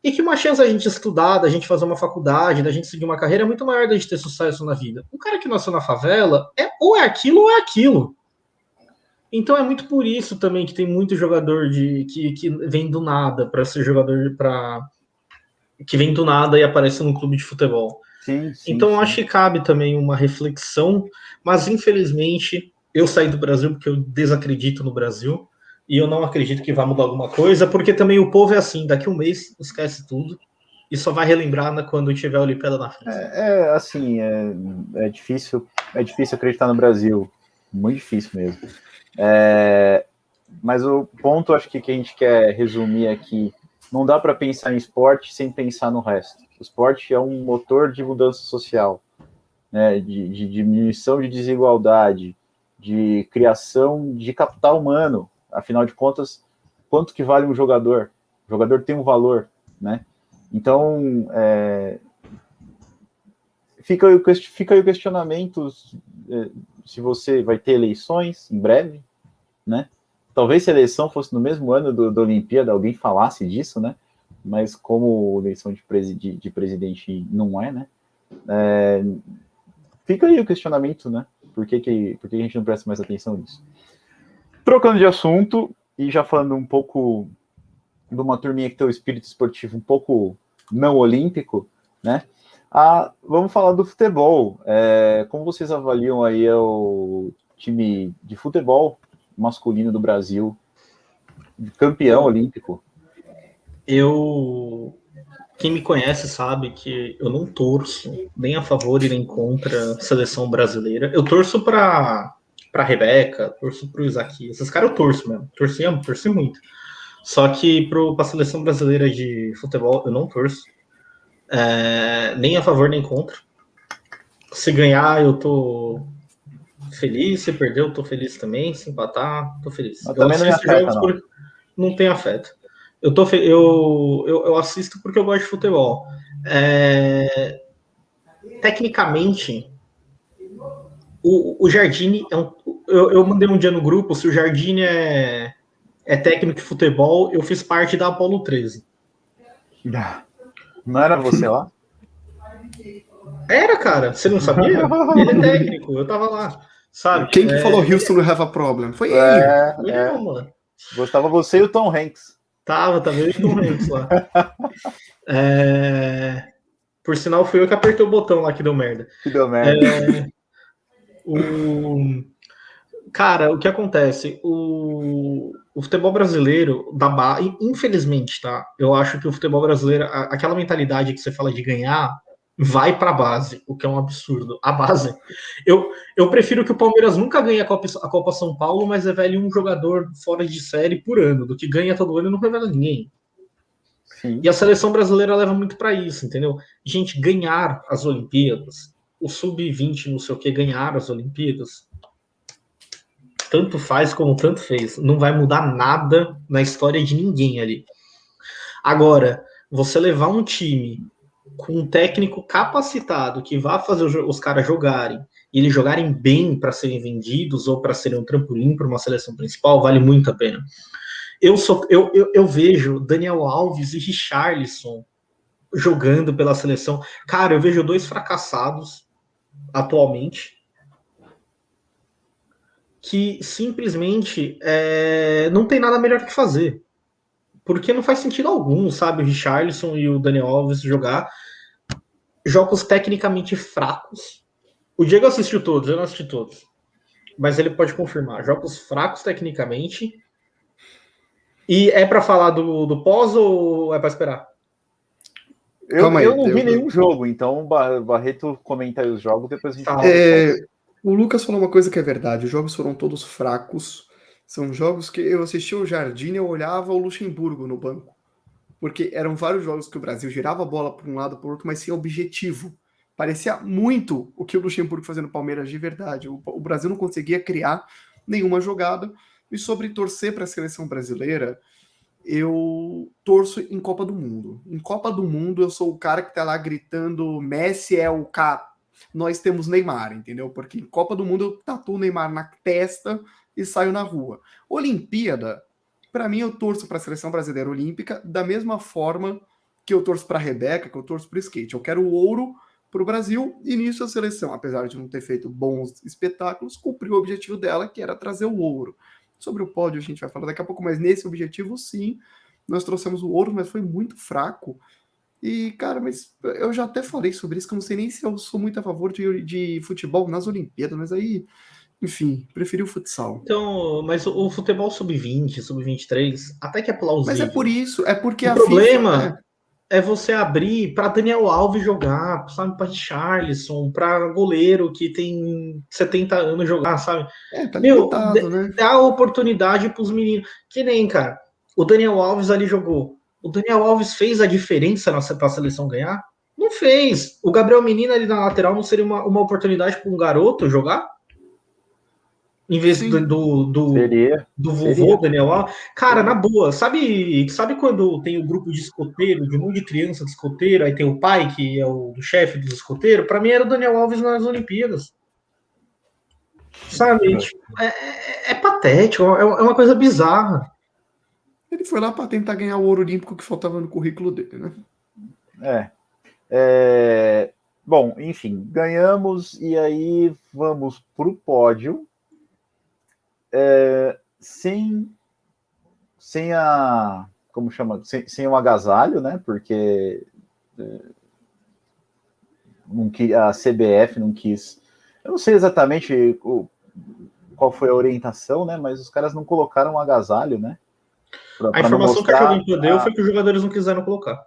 e que uma chance da gente estudar, da gente fazer uma faculdade, da gente seguir uma carreira é muito maior da gente ter sucesso na vida. Um cara que nasceu na favela ou é aquilo ou é aquilo. Então é muito por isso também que tem muito jogador que vem do nada para ser jogador que vem do nada e aparece num clube de futebol. Sim, então acho que cabe também uma reflexão, mas infelizmente eu saí do Brasil porque eu desacredito no Brasil e eu não acredito que vai mudar alguma coisa, porque também o povo é assim, daqui um mês esquece tudo e só vai relembrar quando tiver a Olimpíada na frente. Assim, é difícil acreditar no Brasil, muito difícil mesmo. Mas o ponto, acho que a gente quer resumir aqui, não dá para pensar em esporte sem pensar no resto. O esporte é um motor de mudança social, né, de diminuição de desigualdade, de criação de capital humano. Afinal de contas, quanto que vale um jogador? O jogador tem um valor, né? Então, fica aí o questionamento se você vai ter eleições em breve, né? Talvez se a eleição fosse no mesmo ano da Olimpíada, alguém falasse disso, né? Mas como eleição de presidente não é, né? Fica aí o questionamento, né? Por que a gente não presta mais atenção nisso? Trocando de assunto, e já falando um pouco de uma turminha que tem o espírito esportivo um pouco não olímpico, né? Vamos falar do futebol. Como vocês avaliam aí o time de futebol masculino do Brasil, campeão olímpico? Quem me conhece sabe que eu não torço nem a favor e nem contra a seleção brasileira. Eu torço para Rebeca, torço para o Isaquias. Esses caras eu torço mesmo. Torci muito. Só que para a seleção brasileira de futebol eu não torço. Nem a favor nem contra. Se ganhar, eu tô feliz. Se perder, eu tô feliz também. Se empatar, tô feliz. Eu também não me afeta, jogos porque não tem afeto. Eu assisto porque eu gosto de futebol. Tecnicamente, o Jardine eu mandei um dia no grupo, se o Jardine é técnico de futebol, eu fiz parte da Apollo 13. Não era você lá? Era, cara, você não sabia? Ele é técnico, eu tava lá. Sabe? Quem que falou Houston will have a problem? Foi ele. Não, mano. Gostava você e o Tom Hanks. Tava eu e o Tom Hanks lá. Por sinal, fui eu que apertei o botão lá que deu merda. Cara, o que acontece? O futebol brasileiro, infelizmente, tá? Eu acho que o futebol brasileiro, aquela mentalidade que você fala de ganhar, vai pra base, o que é um absurdo. A base. Eu prefiro que o Palmeiras nunca ganhe a Copa São Paulo, mas revele um jogador fora de série por ano, do que ganha todo ano e não revela ninguém. Sim. E a seleção brasileira leva muito para isso, entendeu? Gente, ganhar as Olimpíadas, o Sub-20, não sei o que, ganhar as Olimpíadas, tanto faz como tanto fez. Não vai mudar nada na história de ninguém ali. Agora, você levar um time com um técnico capacitado que vá fazer os caras jogarem e eles jogarem bem para serem vendidos ou para serem um trampolim para uma seleção principal, vale muito a pena. Eu vejo Daniel Alves e Richarlison jogando pela seleção. Cara, eu vejo dois fracassados atualmente que simplesmente não tem nada melhor que fazer. Porque não faz sentido algum, sabe, o Richarlison e o Daniel Alves jogar jogos tecnicamente fracos. O Diego assistiu todos, eu não assisti todos. Mas ele pode confirmar. Jogos fracos tecnicamente. E é para falar do pós ou é para esperar? Eu não vi nenhum jogo, então o Barreto comenta aí os jogos, depois a gente fala. O Lucas falou uma coisa que é verdade, os jogos foram todos fracos, são jogos que eu assisti o Jardim, eu olhava o Luxemburgo no banco, porque eram vários jogos que o Brasil girava a bola para um lado para o outro, mas sem objetivo. Parecia muito o que o Luxemburgo fazia no Palmeiras de verdade. O Brasil não conseguia criar nenhuma jogada. E sobre torcer para a seleção brasileira, eu torço em Copa do Mundo. Em Copa do Mundo, eu sou o cara que tá lá gritando Messi é o cara. Nós temos Neymar, entendeu? Porque em Copa do Mundo eu tatuo o Neymar na testa e saio na rua. Olimpíada, para mim eu torço para a seleção brasileira olímpica da mesma forma que eu torço para a Rebeca, que eu torço para o skate. Eu quero o ouro para o Brasil e nisso a seleção, apesar de não ter feito bons espetáculos, cumpriu o objetivo dela, que era trazer o ouro. Sobre o pódio a gente vai falar daqui a pouco, mas nesse objetivo sim, nós trouxemos o ouro, mas foi muito fraco. E, cara, mas eu já até falei sobre isso, que eu não sei nem se eu sou muito a favor de futebol nas Olimpíadas, mas aí, enfim, preferi o futsal. Então, mas o futebol sub-20, sub-23, até que é plausível. Mas é por isso, é porque o problema é você abrir para Daniel Alves jogar, sabe, para Richarlison, para goleiro que tem 70 anos jogar, sabe? Tá limitado, né? Dá oportunidade para os meninos. Que nem, cara, o Daniel Alves ali jogou. O Daniel Alves fez a diferença para a seleção ganhar? Não fez. O Gabriel Menino ali na lateral não seria uma oportunidade para um garoto jogar? Em vez do vovô Daniel Alves. Cara, na boa, sabe quando tem o grupo de escoteiro, de um monte de criança de escoteiro, aí tem o pai, que é o chefe dos escoteiros? Para mim era o Daniel Alves nas Olimpíadas. Sabe? Tipo, é patético, é uma coisa bizarra. Ele foi lá para tentar ganhar o ouro olímpico que faltava no currículo dele, né? Bom, enfim, ganhamos e aí vamos para o pódio sem a... como chama? Sem um agasalho, né? Porque a CBF não quis. Eu não sei exatamente qual foi a orientação, né? Mas os caras não colocaram um agasalho, né? A informação que a Jovem deu foi que os jogadores não quiseram colocar.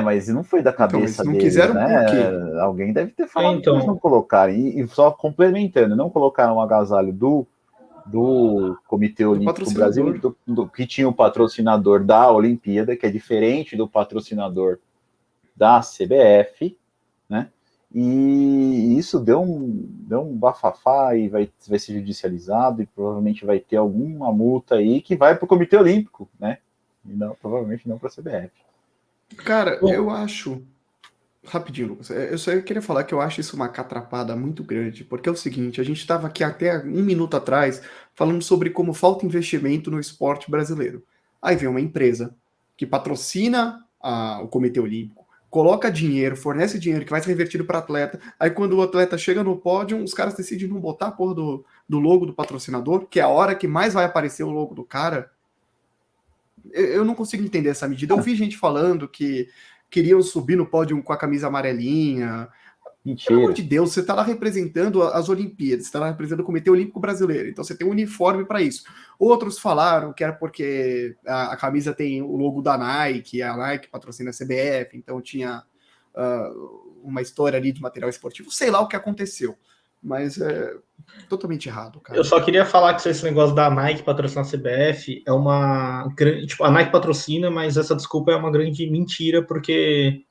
Mas não foi da cabeça não deles, quiseram né? por quê? Alguém deve ter falado Então, que eles não colocaram. E só complementando, não colocaram o agasalho do Comitê Olímpico Brasil, que tinha o patrocinador da Olimpíada, que é diferente do patrocinador da CBF, né? E isso deu um bafafá e vai ser judicializado e provavelmente vai ter alguma multa aí que vai para o Comitê Olímpico, né? E não, provavelmente não para a CBF. Cara, eu acho. Rapidinho, Lucas. Eu só queria falar que eu acho isso uma catrapada muito grande, porque é o seguinte, a gente estava aqui até 1 minuto atrás falando sobre como falta investimento no esporte brasileiro. Aí vem uma empresa que patrocina o Comitê Olímpico, coloca dinheiro, fornece dinheiro que vai ser revertido para atleta, aí quando o atleta chega no pódio, os caras decidem não botar a porra do logo do patrocinador, que é a hora que mais vai aparecer o logo do cara. Eu não consigo entender essa medida. Eu vi gente falando que queriam subir no pódio com a camisa amarelinha. Mentira. Pelo amor de Deus, você está lá representando as Olimpíadas, você está lá representando o Comitê Olímpico Brasileiro, então você tem um uniforme para isso. Outros falaram que era porque a camisa tem o logo da Nike, a Nike patrocina a CBF, então tinha uma história ali de material esportivo. Sei lá o que aconteceu, mas é totalmente errado, cara. Eu só queria falar que esse negócio da Nike patrocinar a CBF é uma grande. Tipo, a Nike patrocina, mas essa desculpa é uma grande mentira, porque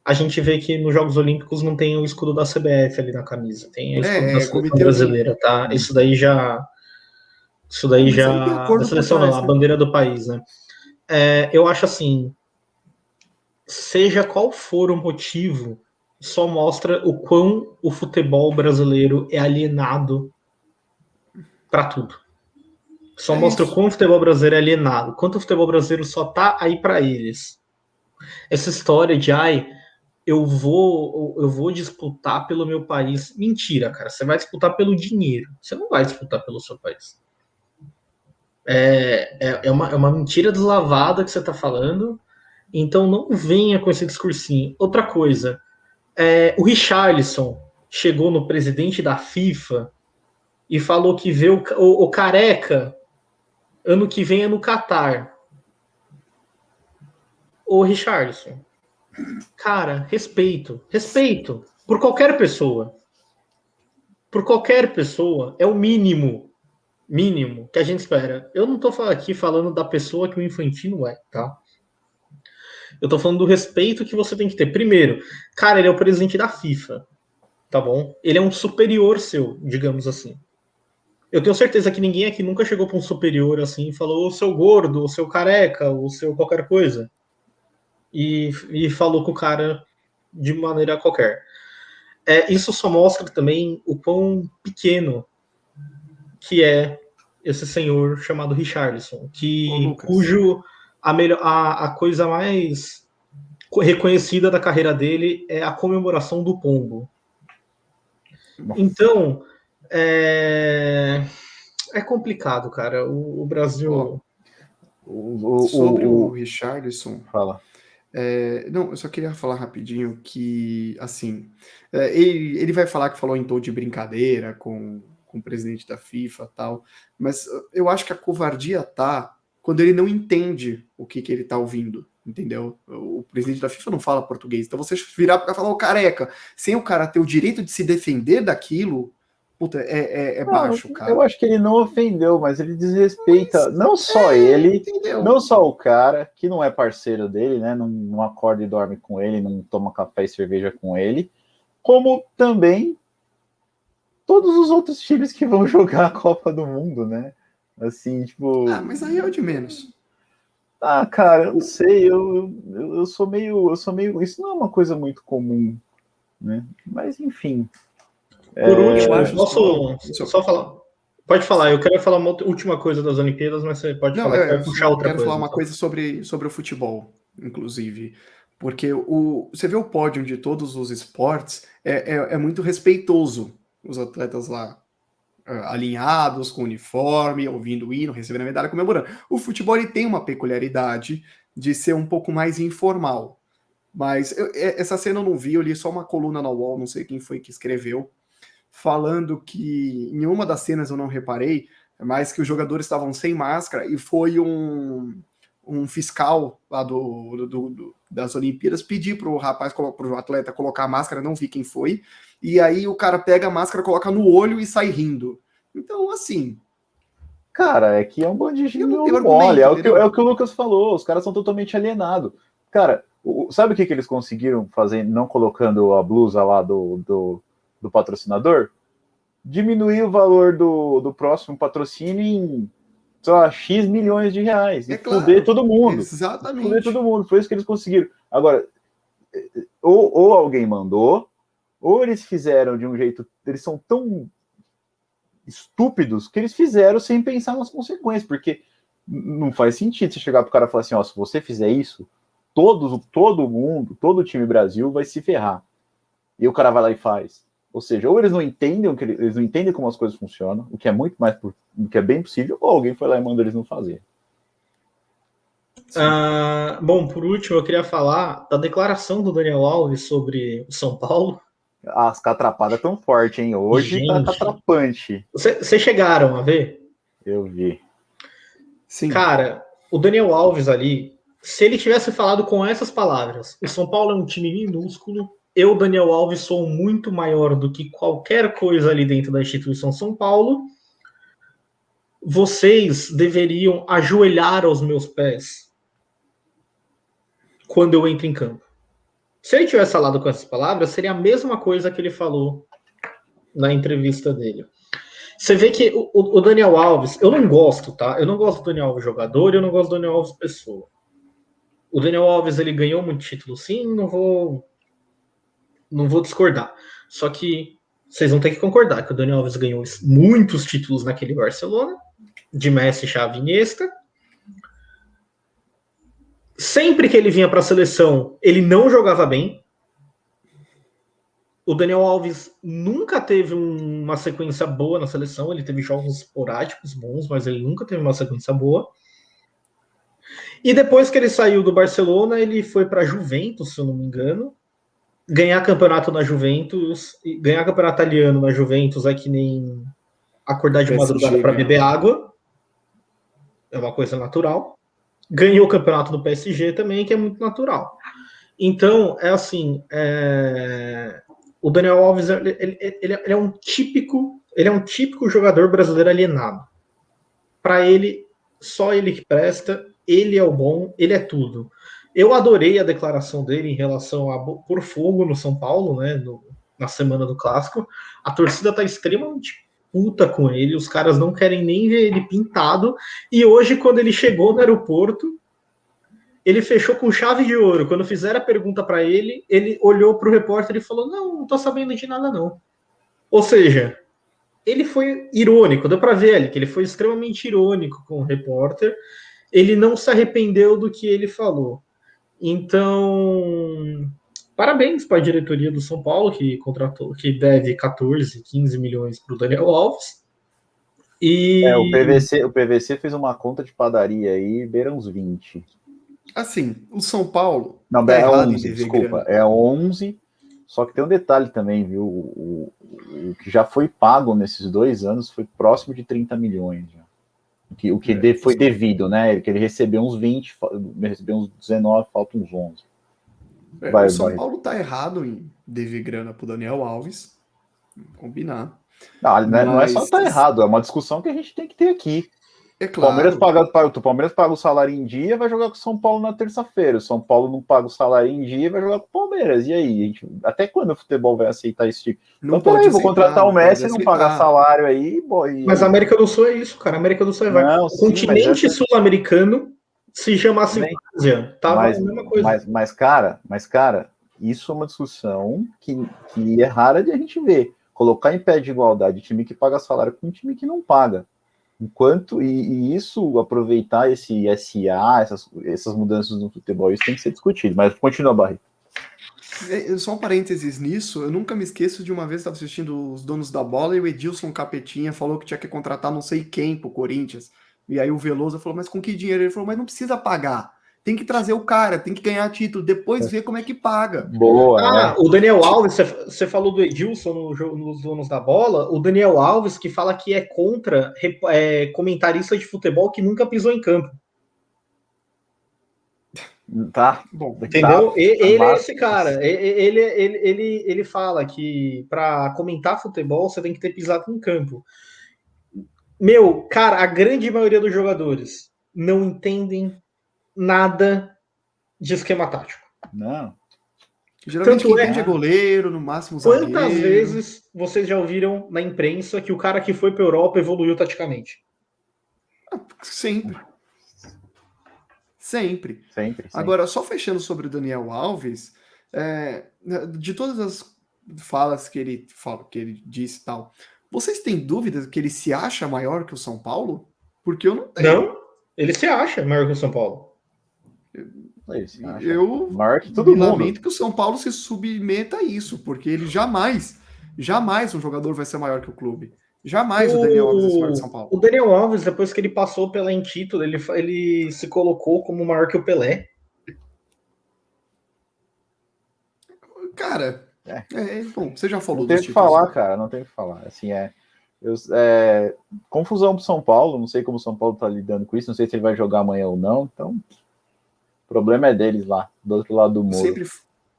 a gente vê que nos Jogos Olímpicos não tem o escudo da CBF ali na camisa, tem o escudo da seleção brasileira, tá? Isso daí já. Da seleção não, a bandeira do país, né? Eu acho assim. Seja qual for o motivo, só mostra o quão o futebol brasileiro é alienado para tudo. Só mostra o quão o futebol brasileiro é alienado, quanto o futebol brasileiro só tá aí para eles. Essa história de eu vou disputar pelo meu país. Mentira, cara. Você vai disputar pelo dinheiro. Você não vai disputar pelo seu país. É uma mentira deslavada que você tá falando. Então não venha com esse discursinho. Outra coisa, o Richarlison chegou no presidente da FIFA e falou que vê o Careca ano que vem é no Catar. Ô Richarlison, cara, respeito por qualquer pessoa. Por qualquer pessoa é o mínimo que a gente espera. Eu não tô aqui falando da pessoa que o Infantino é, tá? Eu tô falando do respeito que você tem que ter. Primeiro, cara, ele é o presidente da FIFA, tá bom? Ele é um superior seu, digamos assim. Eu tenho certeza que ninguém aqui nunca chegou para um superior assim e falou o seu gordo, o seu careca, o seu qualquer coisa. E falou com o cara de maneira qualquer. Isso só mostra também o quão pequeno que é esse senhor chamado Richarlison, cujo a coisa mais reconhecida da carreira dele é a comemoração do pombo. Nossa. Então, é complicado, cara. O Brasil... Sobre o Richarlison... Fala. Não, eu só queria falar rapidinho que, assim, ele vai falar que falou em tom de brincadeira com o presidente da FIFA e tal, mas eu acho que a covardia tá quando ele não entende o que ele tá ouvindo, entendeu? O presidente da FIFA não fala português, então você virar pra falar o careca, sem o cara ter o direito de se defender daquilo, puta, baixo, cara. Eu acho que ele não ofendeu, mas ele desrespeita não só ele, entendeu? Não só o cara, que não é parceiro dele, né? Não acorda e dorme com ele, não toma café e cerveja com ele, como também todos os outros times que vão jogar a Copa do Mundo, né? Assim, tipo... mas aí é o de menos. Cara, eu não sei, eu sou meio... Isso não é uma coisa muito comum, né? Mas, enfim... Por último, posso só falar? Pode falar, eu quero falar uma última coisa das Olimpíadas, mas você pode falar, eu puxar outra coisa. Eu quero falar uma coisa sobre o futebol, inclusive, porque você vê o pódio de todos os esportes, é muito respeitoso, os atletas lá alinhados, com uniforme, ouvindo o hino, recebendo a medalha, comemorando. O futebol ele tem uma peculiaridade de ser um pouco mais informal. Mas essa cena eu não vi, eu li só uma coluna na UOL, não sei quem foi que escreveu, falando que em uma das cenas eu não reparei, mas que os jogadores estavam sem máscara e foi um fiscal lá das Olimpíadas pedir pro rapaz, pro atleta colocar a máscara, não vi quem foi, e aí o cara pega a máscara, coloca no olho e sai rindo. Então, assim... Cara, é que é um bandidinho argumento, mole, é o que o Lucas falou, os caras são totalmente alienados. Cara, sabe o que eles conseguiram fazer não colocando a blusa lá do patrocinador? Diminuir o valor do próximo patrocínio em, sei lá, X milhões de reais. E fuder todo mundo. Exatamente. Fuder todo mundo. Foi isso que eles conseguiram. Agora, ou alguém mandou, ou eles fizeram de um jeito... Eles são tão estúpidos que eles fizeram sem pensar nas consequências, porque não faz sentido você chegar pro cara e falar assim, ó, se você fizer isso, todo mundo, todo o time Brasil vai se ferrar. E o cara vai lá e faz. Ou seja, ou eles não entendem eles não entendem como as coisas funcionam, o que é muito mais o que é bem possível, ou alguém foi lá e mandou eles não fazer. Bom, por último, eu queria falar da declaração do Daniel Alves sobre o São Paulo. As catrapadas tão forte, hein? Hoje tá catrapante. Vocês chegaram a ver? Eu vi. Sim. Cara, o Daniel Alves ali, se ele tivesse falado com essas palavras, o São Paulo é um time minúsculo, eu, Daniel Alves, sou muito maior do que qualquer coisa ali dentro da instituição São Paulo, vocês deveriam ajoelhar aos meus pés quando eu entro em campo. Se ele tivesse falado com essas palavras, seria a mesma coisa que ele falou na entrevista dele. Você vê que o Daniel Alves, eu não gosto, tá? Eu não gosto do Daniel Alves jogador, eu não gosto do Daniel Alves pessoa. O Daniel Alves, ele ganhou muito título, sim, não vou discordar. Só que vocês vão ter que concordar que o Daniel Alves ganhou muitos títulos naquele Barcelona, de Messi, Xavi, Iniesta. Sempre que ele vinha para a seleção, ele não jogava bem. O Daniel Alves nunca teve uma sequência boa na seleção. Ele teve jogos esporádicos bons, mas ele nunca teve uma sequência boa. E depois que ele saiu do Barcelona, ele foi para a Juventus, se eu não me engano. Ganhar campeonato na Juventus, ganhar campeonato italiano na Juventus é que nem acordar de madrugada para beber água. É uma coisa natural. Ganhou o campeonato do PSG também, que é muito natural. Então, é assim, o Daniel Alves ele é um típico jogador brasileiro alienado. Para ele, só ele que presta, ele é o bom, ele é tudo. Eu adorei a declaração dele em relação a pôr fogo no São Paulo, né, na semana do Clássico. A torcida tá extremamente puta com ele, os caras não querem nem ver ele pintado, e hoje, quando ele chegou no aeroporto, ele fechou com chave de ouro. Quando fizeram a pergunta para ele, ele olhou pro repórter e falou, não tô sabendo de nada não. Ou seja, ele foi irônico, deu para ver ali que ele foi extremamente irônico com o repórter, ele não se arrependeu do que ele falou. Então, parabéns para a diretoria do São Paulo, que deve 14, 15 milhões para o Daniel Alves. E... o PVC fez uma conta de padaria aí, beira uns 20. Assim, o São Paulo... Não, é 11, desculpa, é 11, só que tem um detalhe também, viu? O que já foi pago nesses 2 anos foi próximo de 30 milhões. Já. O que foi devido, né? Que ele recebeu uns 20, recebeu uns 19, faltam uns 11. O São Paulo tá errado em dever grana pro Daniel Alves. Combinar. Não é só tá errado, é uma discussão que a gente tem que ter aqui. É claro. O Palmeiras paga o salário em dia, vai jogar com o São Paulo na terça-feira. O São Paulo não paga o salário em dia, vai jogar com o Palmeiras. E aí? Até quando o futebol vai aceitar esse tipo? Não pode aceitar, vou contratar o Messi e não pagar salário aí. Mas a América do Sul é isso, cara. A América do Sul é o continente sul-americano se chamasse Ásia. Tava a mesma coisa. Mas, cara, isso é uma discussão que é rara de a gente ver. Colocar em pé de igualdade time que paga salário com time que não paga. Enquanto, e isso, aproveitar esse SA, essas mudanças no futebol, isso tem que ser discutido, mas continua, Barry. Só um parênteses nisso, eu nunca me esqueço de uma vez que estava assistindo Os Donos da Bola e o Edilson Capetinha falou que tinha que contratar não sei quem pro Corinthians, e aí o Veloso falou, mas com que dinheiro? Ele falou, mas não precisa pagar. Tem que trazer o cara, tem que ganhar título, depois ver como é que paga. Boa, o Daniel Alves, você falou do Edilson nos donos da bola. O Daniel Alves que fala que é contra comentarista de futebol que nunca pisou em campo. Tá. Bom, Entendeu? Tá. Ele é esse cara. Ele fala que para comentar futebol você tem que ter pisado em campo. Meu, cara, a grande maioria dos jogadores não entendem nada de esquema tático. Não. Geralmente Tanto quem é- entende é goleiro, no máximo Quantas zagueiro. vezes vocês já ouviram na imprensa que o cara que foi para Europa evoluiu taticamente? Sempre. Sempre. Sempre. Agora, só fechando sobre o Daniel Alves, de todas as falas que ele disse e tal, vocês têm dúvidas que ele se acha maior que o São Paulo? Porque eu não tenho. Não, ele se acha maior que o São Paulo. Eu maior que todo mundo. lamento que o São Paulo se submeta a isso, porque ele jamais um jogador vai ser maior que o clube. Jamais o Daniel Alves vai ser maior que o São Paulo. O Daniel Alves, depois que ele passou pela em título, ele se colocou como maior que o Pelé. Cara, bom, você já falou Não tem o dos que títulos. falar, cara, não tem o que falar. Assim, confusão pro São Paulo, não sei como o São Paulo tá lidando com isso, não sei se ele vai jogar amanhã ou não, então o problema é deles lá, do outro lado do muro.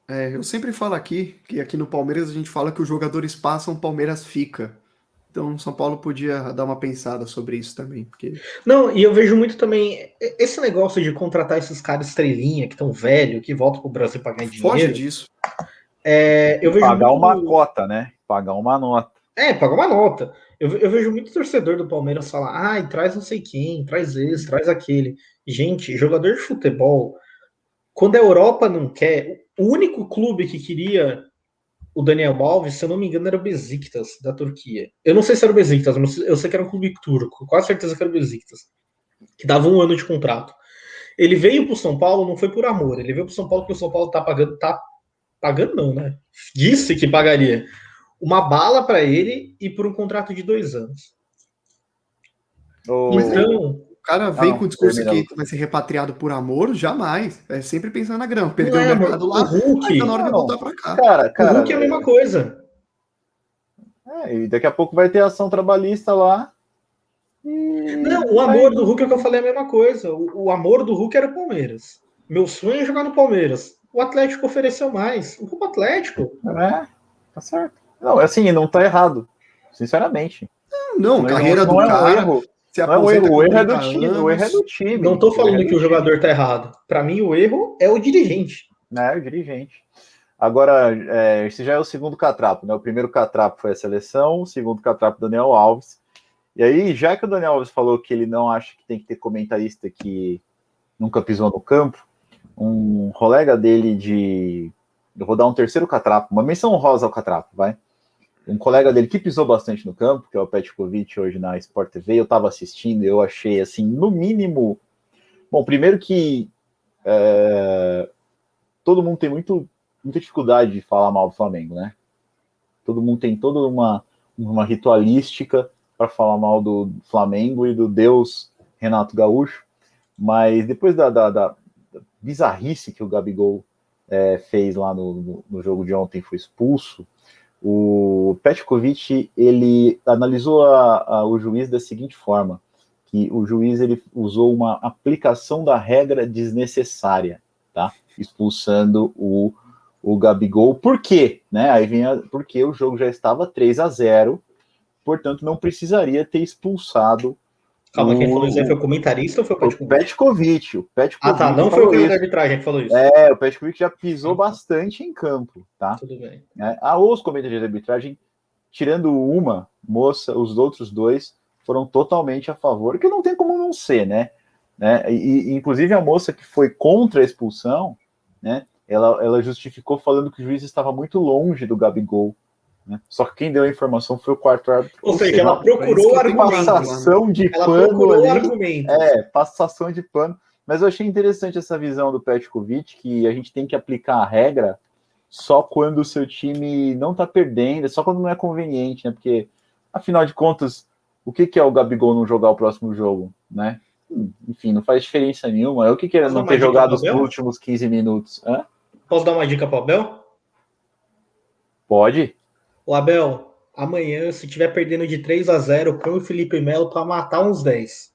Eu sempre falo aqui, que aqui no Palmeiras a gente fala que os jogadores passam, o Palmeiras fica. Então o São Paulo podia dar uma pensada sobre isso também. Porque... Não, e eu vejo muito também esse negócio de contratar esses caras estrelinha, que estão velho, que voltam pro Brasil pra ganhar dinheiro. Foge disso. Eu vejo pagar muito... uma cota, né? Pagar uma nota. Pagar uma nota. Eu vejo muito torcedor do Palmeiras falar, ai, traz não sei quem, traz esse, traz aquele. Gente, jogador de futebol, quando a Europa não quer, o único clube que queria o Daniel Alves, se eu não me engano, era o Besiktas, da Turquia. Eu não sei se era o Besiktas, mas eu sei que era um clube turco, quase certeza que era o Besiktas, que dava 1 ano de contrato. Ele veio pro São Paulo, não foi por amor, ele veio pro São Paulo porque o São Paulo tá pagando não, né? Disse que pagaria uma bala para ele e por um contrato de 2 anos. Então, o cara vem com o discurso que vai ser repatriado por amor, jamais. É sempre pensando na grana. Perdeu o mercado lá, o Hulk, tá na hora de voltar pra cá. Cara, o Hulk é a mesma coisa. E daqui a pouco vai ter ação trabalhista lá. Não, o amor do Hulk é o que eu falei a mesma coisa. O amor do Hulk era o Palmeiras. Meu sonho é jogar no Palmeiras. O Atlético ofereceu mais. O Atlético. Tá certo. Não, assim, não tá errado. Sinceramente. Não, carreira do cara. Não é um erro. O erro é do time. O erro é do time. Não tô falando que o jogador tá errado. Para mim, o erro é o dirigente. É o dirigente. Agora, esse já é o segundo catrapo, né? O primeiro catrapo foi a seleção, o segundo catrapo, Daniel Alves. E aí, já que o Daniel Alves falou que ele não acha que tem que ter comentarista que nunca pisou no campo, um colega dele eu vou dar um terceiro catrapo, uma menção honrosa ao catrapo, vai? Um colega dele que pisou bastante no campo, que é o Petkovic, hoje na Sport TV, eu estava assistindo, eu achei, assim, no mínimo... Bom, primeiro que todo mundo tem muita dificuldade de falar mal do Flamengo, né? Todo mundo tem toda uma ritualística para falar mal do Flamengo e do Deus Renato Gaúcho, mas depois da bizarrice que o Gabigol fez lá no jogo de ontem, foi expulso, o Petkovic, ele analisou o juiz da seguinte forma, que o juiz ele usou uma aplicação da regra desnecessária, tá? Expulsando o Gabigol. Por quê? Né? Aí vem porque o jogo já estava 3-0, portanto não precisaria ter expulsado. Calma, quem falou isso aí foi o comentarista ou foi o Petkovic? O Petkovic. Tá, não foi o cara da arbitragem que falou isso. O Petkovic já pisou bastante em campo, tá? Tudo bem. Os comentaristas de arbitragem, tirando uma moça, os outros dois foram totalmente a favor, que não tem como não ser, né? E inclusive a moça que foi contra a expulsão, né? Ela justificou falando que o juiz estava muito longe do Gabigol. Né? Só que quem deu a informação foi o quarto árbitro. Ou seja, ela procurou argumento. Passação de pano ali. Passação de pano. Mas eu achei interessante essa visão do Petkovic, que a gente tem que aplicar a regra só quando o seu time não está perdendo, só quando não é conveniente, né? Porque, afinal de contas, o que é o Gabigol não jogar o próximo jogo, né? enfim, não faz diferença nenhuma. Eu que queria Posso não dar ter uma dica jogado pro os Abel? últimos 15 minutos. Hã? Posso dar uma dica pro Abel? Pode? O Abel, amanhã, se tiver perdendo de 3-0, põe o Felipe Melo pra matar uns 10.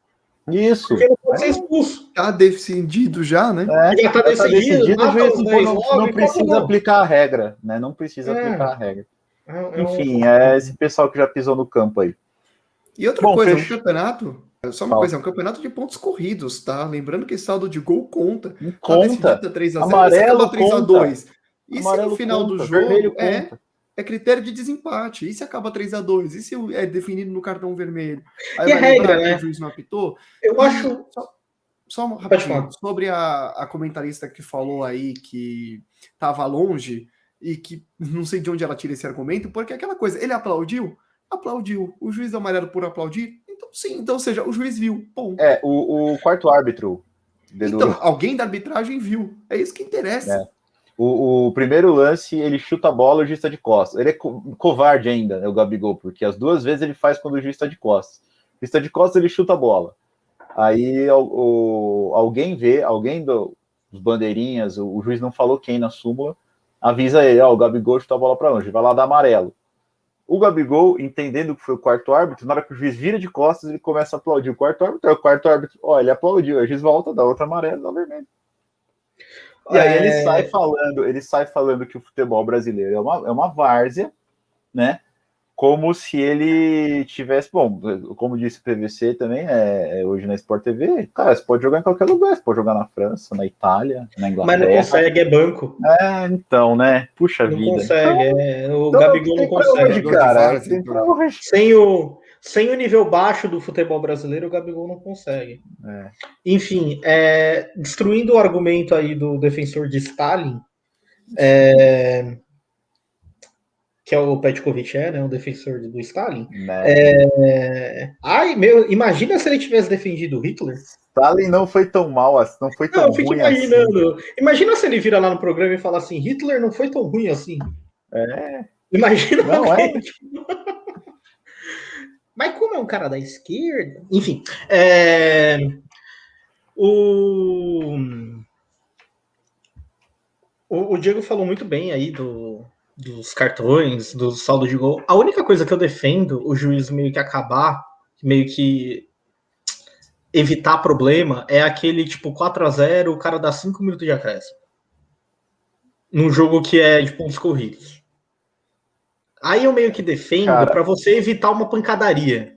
Isso. Porque não pode ser expulso. Tá decidido já, né? Já tá decidido, o mata juiz os 10 não logo e precisa acabou. aplicar a regra, né? Não precisa É. aplicar a regra. É Enfim, é esse pessoal que já pisou no campo aí. E outra Bom, coisa, um fechou. campeonato, só uma Fala. coisa, é um campeonato de pontos corridos, tá? Lembrando que esse saldo de gol conta. Tá Conta. decidido 3-0, Amarelo se acabar 3-2. E se Amarelo no final do conta, jogo vermelho conta. é critério de desempate? E se acaba 3-2? E se é definido no cartão vermelho? Aí E a vai lembrar regra, que né? o juiz não apitou? Eu acho. Só Pode rapidinho, falar. sobre a comentarista que falou aí que estava longe e que não sei de onde ela tira esse argumento, porque aquela coisa, ele aplaudiu? Aplaudiu. O juiz deu amarelo por aplaudir? Então sim, então ou seja, o juiz viu, ponto. O quarto árbitro dedurou. Então, alguém da arbitragem viu. É isso que interessa. O primeiro lance, ele chuta a bola, o juiz está de costas. Ele é covarde ainda, né, o Gabigol, porque as duas vezes ele faz quando o juiz está de costas. O juiz está de costas, ele chuta a bola. Aí alguém vê, alguém dos bandeirinhas, o juiz não falou quem na súmula, avisa ele, o Gabigol chuta a bola para longe, vai lá dar amarelo. O Gabigol, entendendo que foi o quarto árbitro, na hora que o juiz vira de costas, ele começa a aplaudir o quarto árbitro, ele aplaudiu, aí o juiz volta, dá outra amarela, dá vermelho. E aí ele sai falando que o futebol brasileiro é uma várzea, né? Como se ele tivesse, bom, como disse o PVC também, hoje na Sport TV, cara, você pode jogar em qualquer lugar, você pode jogar na França, na Itália, na Inglaterra. Mas não consegue, é banco. Então, né? Puxa não vida. Consegue, o então, Gabigol não consegue. Hoje, cara, tem pra hoje. Sem o nível baixo do futebol brasileiro, o Gabigol não consegue. Enfim, destruindo o argumento aí do defensor de Stalin, que é o Petkovic, né? O defensor do Stalin. Imagina se ele tivesse defendido Hitler. Stalin não foi tão mal assim, não foi tão ruim. Eu fico imaginando. Assim. Imagina se ele vira lá no programa e fala assim: Hitler não foi tão ruim assim. Imagina. Não Mas como é um cara da esquerda? Enfim. O Diego falou muito bem aí dos cartões, do saldo de gol. A única coisa que eu defendo o juiz meio que acabar, meio que evitar problema, é aquele tipo 4-0, o cara dá 5 minutos de acréscimo. Num jogo que é de pontos corridos. Aí eu meio que defendo para você evitar uma pancadaria.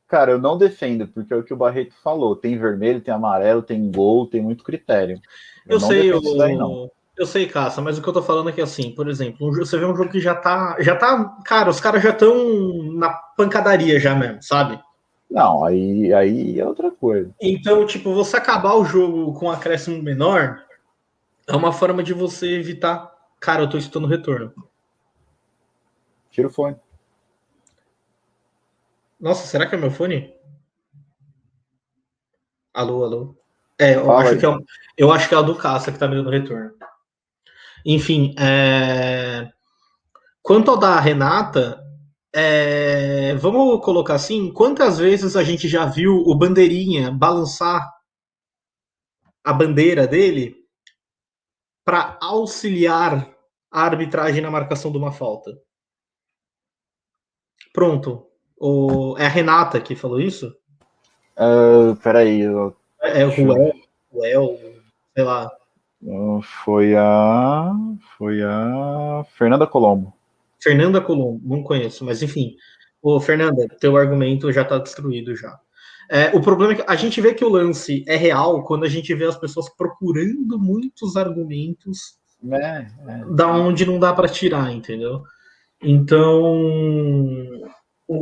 Cara, eu não defendo, porque é o que o Barreto falou. Tem vermelho, tem amarelo, tem gol, tem muito critério. Eu sei, Caça, mas o que eu tô falando é que, assim, por exemplo, você vê um jogo que já tá. Cara, os caras já estão na pancadaria já mesmo, sabe? Não, aí é outra coisa. Então, tipo, você acabar o jogo com um acréscimo menor é uma forma de você evitar. Cara, eu tô escutando retorno. Tira o fone. Nossa, será que é meu fone? Alô? Eu acho que é o do Caça que tá me dando retorno. Enfim, quanto ao da Renata, vamos colocar assim, quantas vezes a gente já viu o bandeirinha balançar a bandeira dele para auxiliar a arbitragem na marcação de uma falta? Pronto. É a Renata que falou isso? Peraí. Ruel, sei lá. Foi a Fernanda Colombo. Fernanda Colombo, não conheço, mas enfim. Fernanda, teu argumento já está destruído já. O problema é que a gente vê que o lance é real quando a gente vê as pessoas procurando muitos argumentos da onde não dá para tirar, entendeu? Então,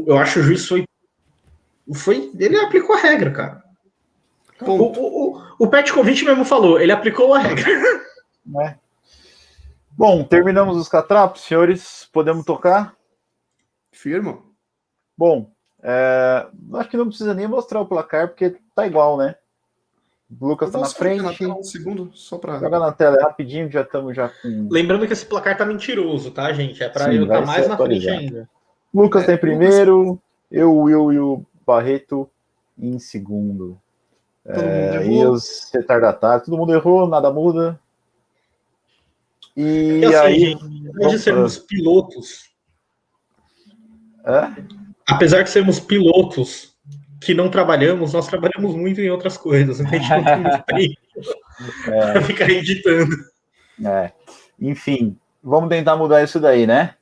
eu acho que o juiz ele aplicou a regra, cara. O Petkovic mesmo falou, ele aplicou a regra. Bom, terminamos os catrapos, senhores, podemos tocar? Firma. Bom, acho que não precisa nem mostrar o placar, porque tá igual, né? O Lucas tá na frente. Na tela, um segundo, só para jogar na tela rapidinho, já estamos com... Lembrando que esse placar tá mentiroso, tá, gente? É para eu estar mais na frente ainda. Lucas tá em primeiro, eu, Will e o Barreto em segundo. Todo mundo E errou. os retardatários, todo mundo errou, nada muda. E assim, aí. gente, apesar de sermos pilotos, apesar de sermos pilotos que não trabalhamos, nós trabalhamos muito em outras coisas, então a gente não tem muito tempo para ficar editando. Enfim, vamos tentar mudar isso daí, né?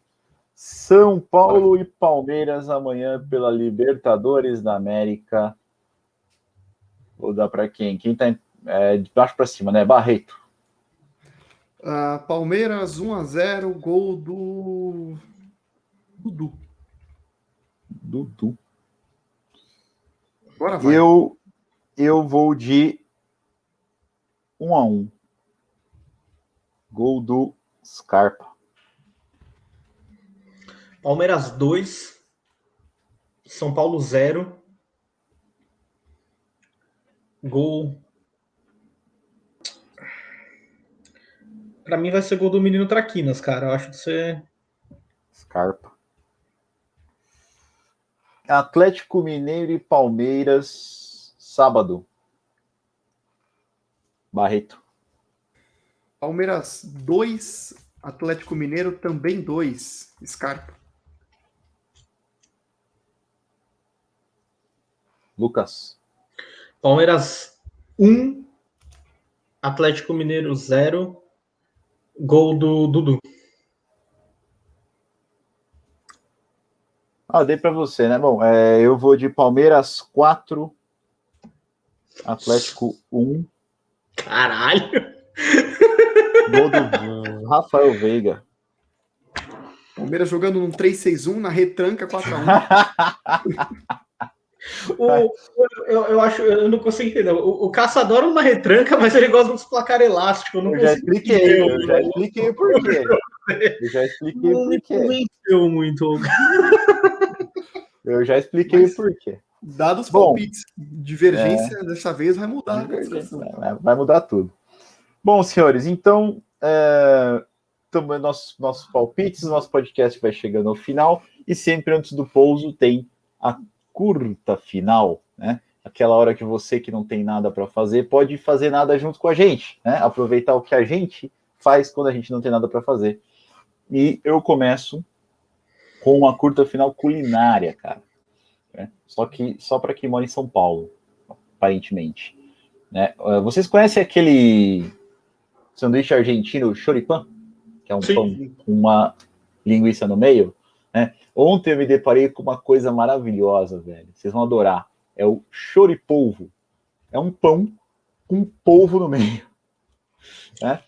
São Paulo e Palmeiras amanhã pela Libertadores da América. Vou dar para quem? Quem tá de baixo para cima, né? Barreto. Palmeiras 1-0, gol do Dudu. Dudu. Agora vai. Eu vou de 1-1. Gol do Scarpa. Palmeiras 2, São Paulo 0. Gol. Pra mim vai ser gol do menino Traquinas, cara. Eu acho que você. Scarpa. Atlético Mineiro e Palmeiras, sábado. Barreto. Palmeiras 2, Atlético Mineiro também 2. Scarpa. Lucas. Palmeiras 1, Atlético Mineiro 0. Gol do Dudu. Dei para você, né? Bom, eu vou de Palmeiras 4, Atlético 1. Caralho! Gol do Rafael Veiga. Palmeiras jogando num 3-6-1 na retranca 4-1. Eu acho, eu não consigo entender. O Caça adora uma retranca, mas ele gosta dos placar elástico. Eu já expliquei o porquê. Não me convenceu muito. Eu já expliquei o porquê. Dados palpites. Divergência dessa vez vai mudar. Vai mudar tudo. Bom, senhores, então nossos palpites, nosso podcast vai chegando ao final e sempre antes do pouso tem a curta final, né? Aquela hora que você que não tem nada para fazer pode fazer nada junto com a gente, né? Aproveitar o que a gente faz quando a gente não tem nada para fazer. E eu começo com uma curta final culinária, cara. Né? Só para quem mora em São Paulo, aparentemente. Né? Vocês conhecem aquele sanduíche argentino choripã? Que é um pão com uma linguiça no meio? Né? Ontem eu me deparei com uma coisa maravilhosa, velho. Vocês vão adorar. É o choripolvo. É um pão com polvo no meio. Né?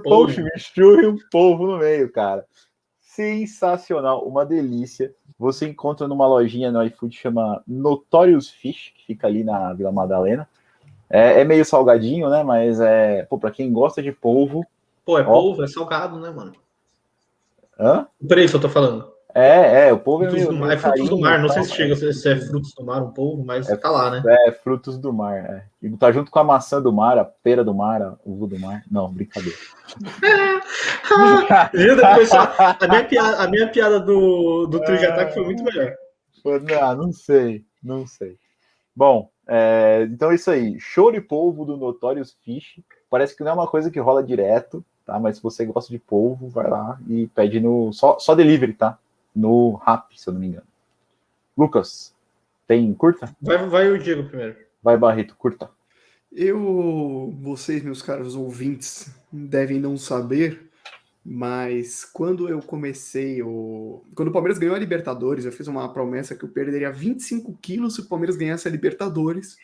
Pão, chimichurri e um polvo no meio, cara. Sensacional, uma delícia. Você encontra numa lojinha no iFood chama Notorious Fish, que fica ali na Vila Madalena. É meio salgadinho, né? Mas pra quem gosta de polvo. Polvo, é salgado, né, mano? Hã? O preço eu tô falando. O polvo frutos é meio frutos do mar, não sei se chega frutos se é frutos do mar um polvo, mas tá lá, né? Frutos do mar, E tá junto com a maçã do mar, a pera do mar, a uva do mar. Não, brincadeira. A minha piada do trio de ataque foi muito melhor. Não sei. Bom, então é isso aí. Choripolvo do Notorious Fish. Parece que não é uma coisa que rola direto, tá? Mas se você gosta de polvo, vai lá e pede só delivery, tá? No Rappi, se eu não me engano. Lucas, tem curta? Vai o Diego primeiro. Vai, Barreto, curta. Vocês, meus caros ouvintes, devem não saber, mas quando eu comecei Quando o Palmeiras ganhou a Libertadores, eu fiz uma promessa que eu perderia 25 quilos se o Palmeiras ganhasse a Libertadores.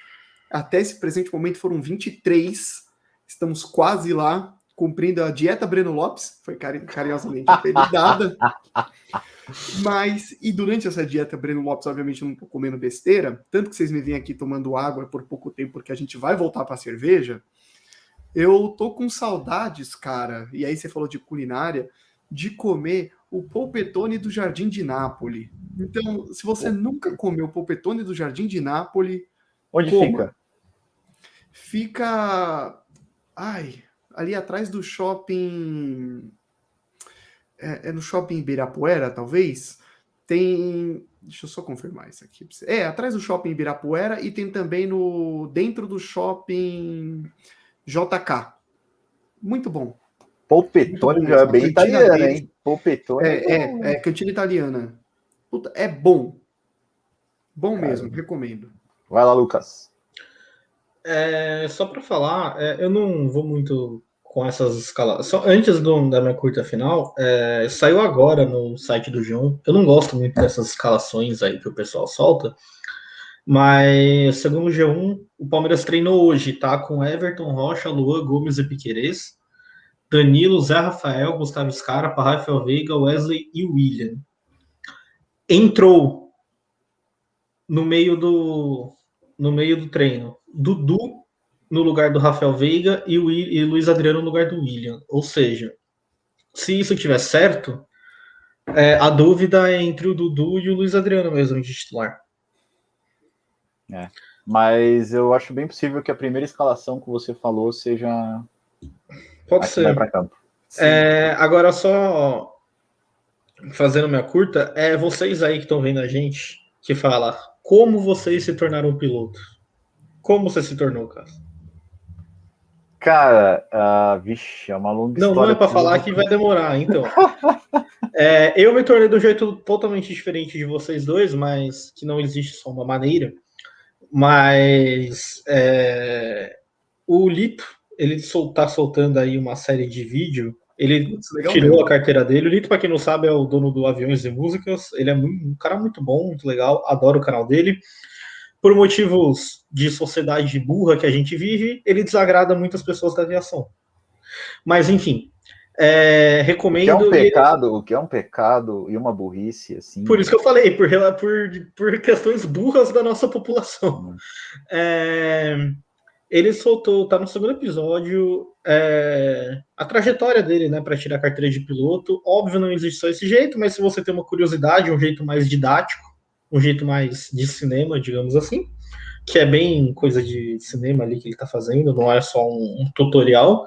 Até esse presente momento foram 23. Estamos quase lá, cumprindo a dieta Breno Lopes, foi carinhosamente apelidada. E durante essa dieta Breno Lopes, obviamente, eu não tô comendo besteira, tanto que vocês me veem aqui tomando água por pouco tempo, porque a gente vai voltar para a cerveja. Eu tô com saudades, cara, e aí você falou de culinária, de comer o polpettone do Jardim de Nápoles. Então, se você nunca comeu o polpettone do Jardim de Nápoles... Onde fica? Fica... ali atrás do shopping... no shopping Ibirapuera, talvez. Tem Deixa eu só confirmar isso aqui. Atrás do shopping Ibirapuera e tem também dentro do shopping JK. Muito bom. Polpettone já é bem italiano, hein? Polpettone cantina italiana. Puta, é bom. Bom mesmo, recomendo. Vai lá, Lucas. Só para falar, eu não vou muito com essas escalas. Só antes da minha curta final, saiu agora no site do G1. Eu não gosto muito dessas escalações aí que o pessoal solta, mas segundo o G1, o Palmeiras treinou hoje, tá? Com Everton, Rocha, Luan, Gomes e Piquerez, Danilo, Zé Rafael, Gustavo Scarpa, Rafael Veiga, Wesley e William. Entrou no meio do treino Dudu no lugar do Rafael Veiga e Luiz Adriano no lugar do William. Ou seja, se isso tiver certo, a dúvida é entre o Dudu e o Luiz Adriano mesmo de titular. Mas eu acho bem possível que a primeira escalação que você falou seja... Pode ser. Vai para campo. Agora, só fazendo minha curta, vocês aí que estão vendo a gente, que fala como vocês se tornaram piloto. Como você se tornou, Cássio? Cara, vixe, é uma longa história. Não é para falar que vai demorar, então. Eu me tornei de um jeito totalmente diferente de vocês dois, mas que não existe só uma maneira. Mas o Lito, ele tá soltando aí uma série de vídeo. Ele tirou a carteira dele. O Lito, para quem não sabe, é o dono do Aviões e Músicas. Ele é um cara muito bom, muito legal. Adoro o canal dele. Por motivos de sociedade burra que a gente vive, ele desagrada muitas pessoas da aviação. Mas, enfim, recomendo... O que é um pecado e uma burrice, assim... Por isso que eu falei, por questões burras da nossa população. Ele soltou, tá no segundo episódio, a trajetória dele, né, para tirar a carteira de piloto. Óbvio, não existe só esse jeito, mas se você tem uma curiosidade, um jeito mais didático, um jeito mais de cinema, digamos assim, que é bem coisa de cinema ali que ele tá fazendo, não é só um tutorial.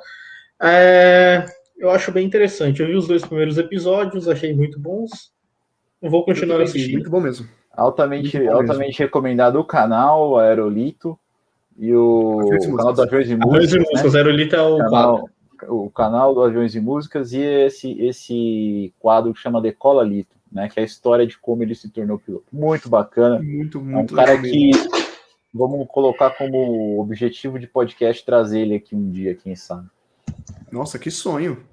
Eu acho bem interessante. Eu vi os 2 primeiros episódios, achei muito bons. Eu vou continuar assistindo. Muito bom mesmo. Altamente recomendado o canal Aerolito e o canal do Aviões e Músicas. Aerolito é o canal do Aviões e Músicas e esse quadro que chama Decola Lito, né, que é a história de como ele se tornou piloto. Muito bacana. Muito é um cara que vamos colocar como objetivo de podcast trazer ele aqui um dia, quem sabe. Nossa, que sonho.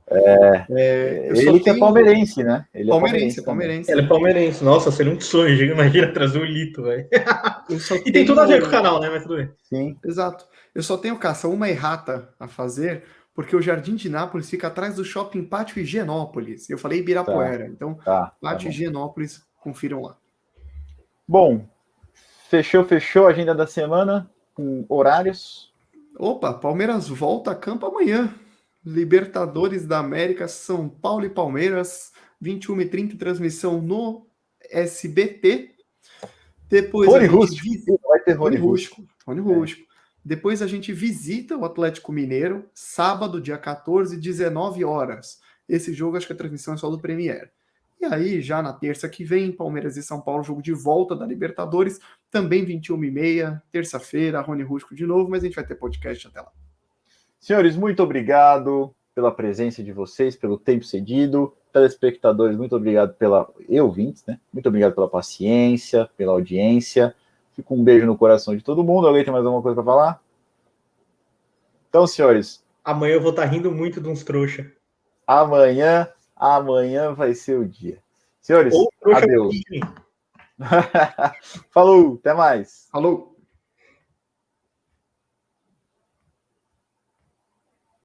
Ele que é palmeirense, né? Ele palmeirense. Ele é palmeirense. Nossa, seria um sonho. Imagina trazer o Lito, velho. E tem tudo a ver com o canal, né? Mas tudo bem. Sim. Exato. Eu só tenho, Caça, uma errata a fazer, porque o Jardim de Nápoles fica atrás do Shopping Pátio Higienópolis. Eu falei Ibirapuera. Então, Pátio Higienópolis, confiram lá. Bom, fechou a agenda da semana com horários. Opa, Palmeiras volta a campo amanhã. Libertadores da América, São Paulo e Palmeiras, 21h30, transmissão no SBT. Depois Rony Rústico. Vai ter Rony Rústico. Depois a gente visita o Atlético Mineiro, sábado, dia 14, 19 horas. Esse jogo, acho que a transmissão é só do Premier. E aí, já na terça que vem, Palmeiras e São Paulo, jogo de volta da Libertadores, também 21h30, terça-feira, Rony Rústico de novo, mas a gente vai ter podcast até lá. Senhores, muito obrigado pela presença de vocês, pelo tempo cedido. Telespectadores, muito obrigado ouvintes, né? Muito obrigado pela paciência, pela audiência. Fica um beijo no coração de todo mundo. Alguém tem mais alguma coisa para falar? Então, senhores... Amanhã eu vou estar rindo muito de uns trouxa. Amanhã vai ser o dia. Senhores, adeus. Falou, até mais. Falou.